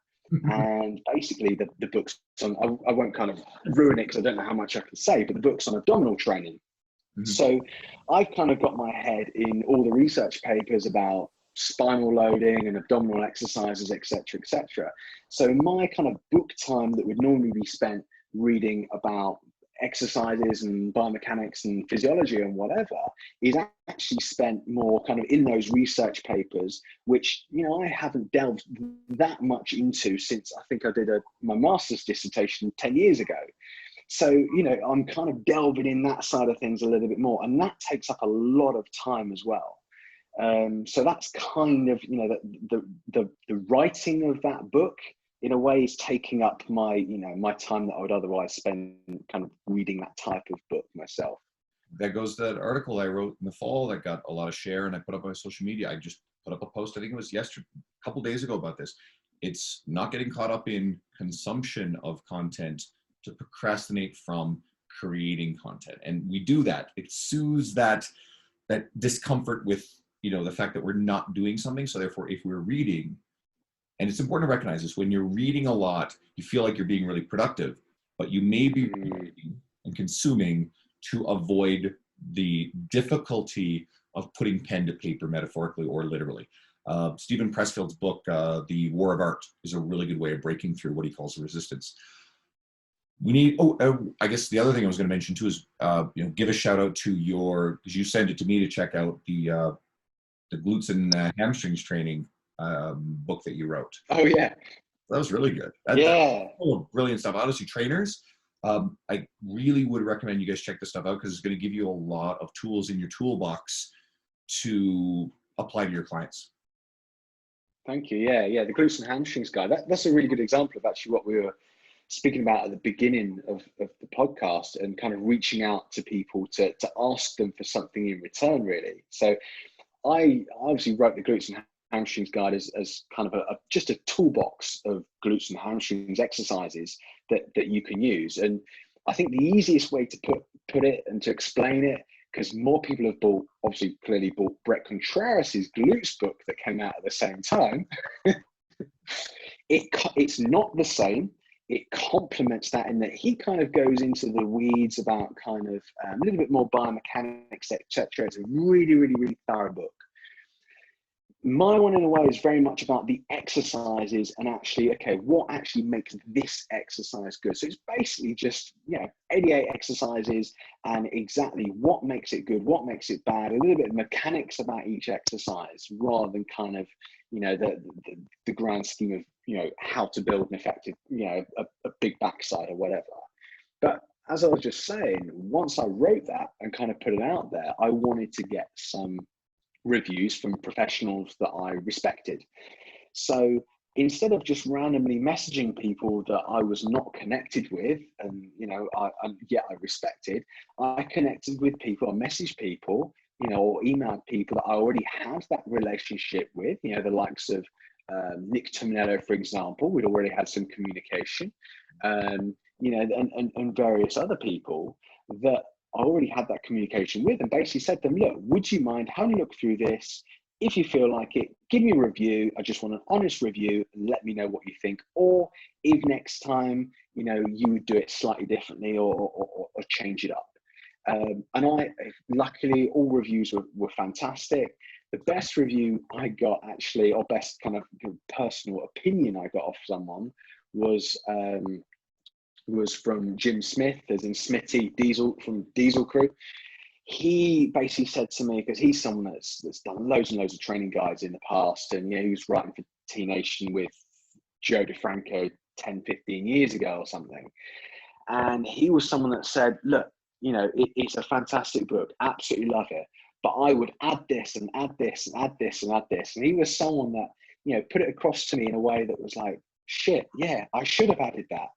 And basically the book's on, I won't kind of ruin it because I don't know how much I can say, but the book's on abdominal training. So I kind of got my head in all the research papers about spinal loading and abdominal exercises, etc., etc. So my kind of book time that would normally be spent reading about exercises and biomechanics and physiology and whatever is actually spent more kind of in those research papers, which, you know, I haven't delved that much into since I think I did my master's dissertation 10 years ago. So, you know, I'm kind of delving in that side of things a little bit more, and that takes up a lot of time as well. So that's kind of, you know, the writing of that book in a way is taking up my, my time that I would otherwise spend kind of reading that type of book myself. That goes to that article I wrote in the fall that got a lot of share and I put up on social media. I just put up a post, I think it was a couple days ago, about this. It's not getting caught up in consumption of content to procrastinate from creating content. And we do that. It soothes that discomfort with, the fact that we're not doing something. So therefore, if we're reading, and it's important to recognize this, when you're reading a lot, you feel like you're being really productive, but you may be reading and consuming to avoid the difficulty of putting pen to paper, metaphorically or literally. Stephen Pressfield's book, The War of Art, is a really good way of breaking through what he calls the resistance. We need, I guess the other thing I was going to mention too is, give a shout out to because you sent it to me to check out the glutes and hamstrings training book that you wrote. Oh yeah. That was really good. Yeah. Brilliant stuff. Honestly, trainers, I really would recommend you guys check this stuff out because it's going to give you a lot of tools in your toolbox to apply to your clients. Thank you. Yeah. The glutes and hamstrings guy. That's a really good example of actually what we were speaking about at the beginning of the podcast, and kind of reaching out to people to ask them for something in return, really. So I obviously wrote the glutes and hamstrings guide as kind of just a toolbox of glutes and hamstrings exercises that you can use. And I think the easiest way to put it and to explain it, because more people have clearly bought Brett Contreras' glutes book that came out at the same time. It's not the same. It complements that in that he kind of goes into the weeds about kind of a little bit more biomechanics, etc. It's a really, really, really thorough book. My one, in a way, is very much about the exercises and actually, okay, what actually makes this exercise good? So it's basically just, 88 exercises and exactly what makes it good, what makes it bad, a little bit of mechanics about each exercise rather than kind of, the grand scheme of, how to build an effective, a big backside or whatever. But as I was just saying, once I wrote that and kind of put it out there, I wanted to get some reviews from professionals that I respected. So instead of just randomly messaging people that I was not connected with, and I respected, I connected with people, I messaged people, or emailed people that I already had that relationship with, the likes of Nick Tominello, for example. We'd already had some communication, and various other people that I already had that communication with, and basically said to them, look, would you mind having a look through this? If you feel like it, give me a review. I just want an honest review and let me know what you think. Or if next time, you would do it slightly differently or change it up. And luckily, all reviews were fantastic. The best review I got actually, or best kind of personal opinion I got off someone was from Jim Smith, as in Smitty Diesel from Diesel Crew. He basically said to me, because he's someone that's done loads and loads of training guides in the past, and he was writing for T-Nation with Joe DeFranco 10, 15 years ago or something. And he was someone that said, look, it's a fantastic book, absolutely love it, but I would add this and add this and add this and add this. And he was someone that, put it across to me in a way that was like, shit, yeah, I should have added that.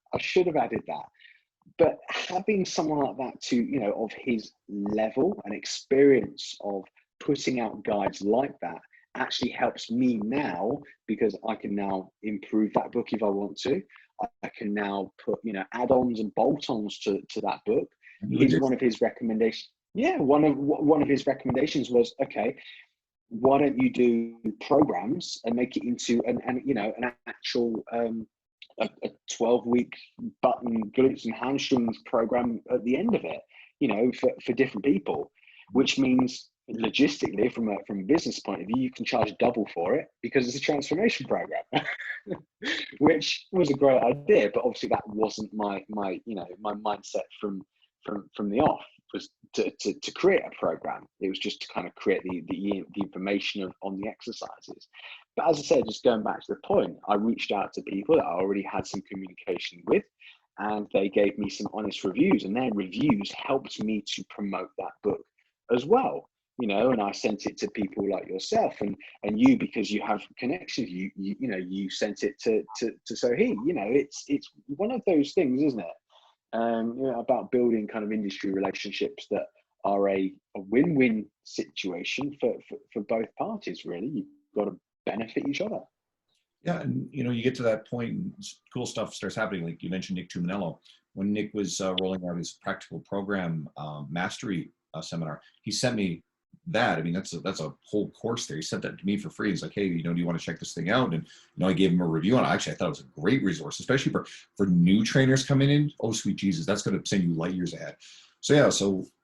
But having someone like that to, of his level and experience of putting out guides like that actually helps me now, because I can now improve that book if I want to. I can now put, add-ons and bolt-ons to that book. Is one of his recommendations. Yeah, one of his recommendations was, okay, why don't you do programs and make it into an actual a 12-week button glutes and hamstrings program at the end of it, for different people, which means logistically from a business point of view, you can charge double for it because it's a transformation program, which was a great idea. But obviously that wasn't my mindset from the off, was to create a program. It was just to kind of create the information on the exercises. But as I said, just going back to the point, I reached out to people that I already had some communication with, and they gave me some honest reviews, and their reviews helped me to promote that book as well. and I sent it to people like yourself, and you, because you have connections, you sent it to Sohi. It's one of those things, isn't it? About building kind of industry relationships that are a win-win situation for both parties. Really, you've got to benefit each other. Yeah, and you get to that point, and cool stuff starts happening. Like you mentioned, Nick Tuminello. When Nick was rolling out his practical program mastery seminar, he sent me that. I mean, that's a whole course there. He sent that to me for free. He's like, hey, do you want to check this thing out? And I gave him a review on it. Actually, I thought it was a great resource, especially for new trainers coming in. Oh, sweet Jesus, that's going to send you light years ahead. So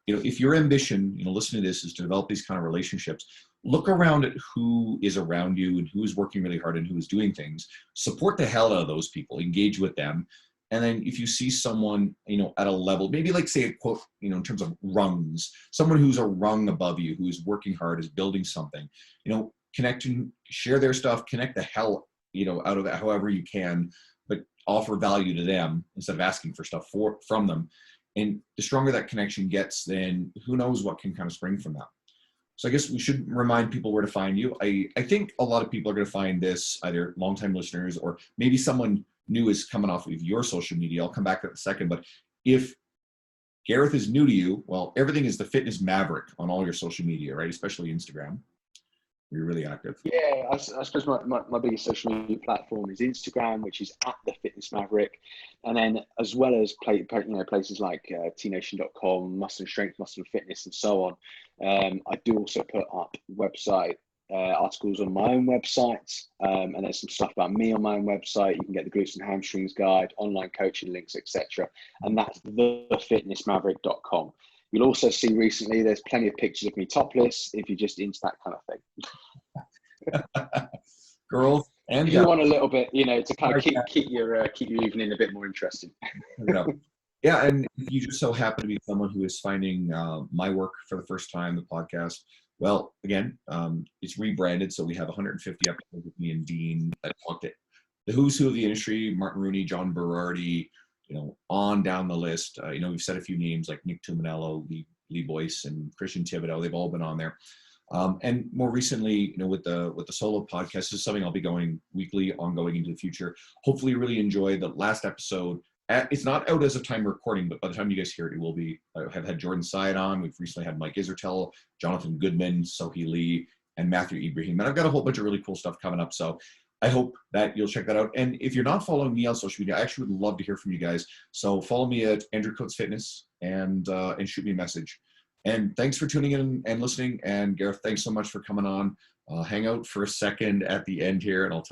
yeah, if your ambition, listening to this, is to develop these kind of relationships, look around at who is around you and who is working really hard and who is doing things. Support the hell out of those people. Engage with them. And then if you see someone, at a level, maybe like say a quote, in terms of rungs, someone who's a rung above you, who is working hard, is building something, connect and share their stuff, connect the hell, out of it however you can, but offer value to them instead of asking for stuff from them. And the stronger that connection gets, then who knows what can kind of spring from that. So I guess we should remind people where to find you. I think a lot of people are going to find this, either longtime listeners or maybe someone new is coming off of your social media. I'll come back to that in a second. But if Gareth is new to you, well, everything is the Fitness Maverick on all your social media, right? Especially Instagram. You're really active. Yeah, I suppose my biggest social media platform is Instagram, which is at the Fitness Maverick, and then as well as places like tnation.com, Muscle and Strength, Muscle and Fitness, and so on. I do also put up website articles on my own website, and there's some stuff about me on my own website. You can get the glutes and hamstrings guide, online coaching links, etc. And that's thefitnessmaverick.com. You'll also see recently there's plenty of pictures of me topless if you're just into that kind of thing. Girls and if you want a little bit, to kind of keep your evening a bit more interesting. Yeah, and if you just so happen to be someone who is finding my work for the first time, the podcast, well, again, it's rebranded, so we have 150 episodes with me and Dean that talked at the who's who of the industry: Martin Rooney, John Berardi, on down the list. We've said a few names like Nick Tuminello, Lee Boyce, and Christian Thibodeau. They've all been on there. And more recently, with the solo podcast, this is something I'll be going weekly, ongoing into the future. Hopefully you really enjoy the last episode. It's not out as of time recording, but by the time you guys hear it will be. I have had Jordan Syed on. We've recently had Mike Isertel, Jonathan Goodman, Sohi Lee, and Matthew Ibrahim. And I've got a whole bunch of really cool stuff coming up. So I hope that you'll check that out. And if you're not following me on social media, I actually would love to hear from you guys. So follow me at Andrew Coates Fitness and shoot me a message. And thanks for tuning in and listening. And Gareth, thanks so much for coming on. Hang out for a second at the end here, and I'll tell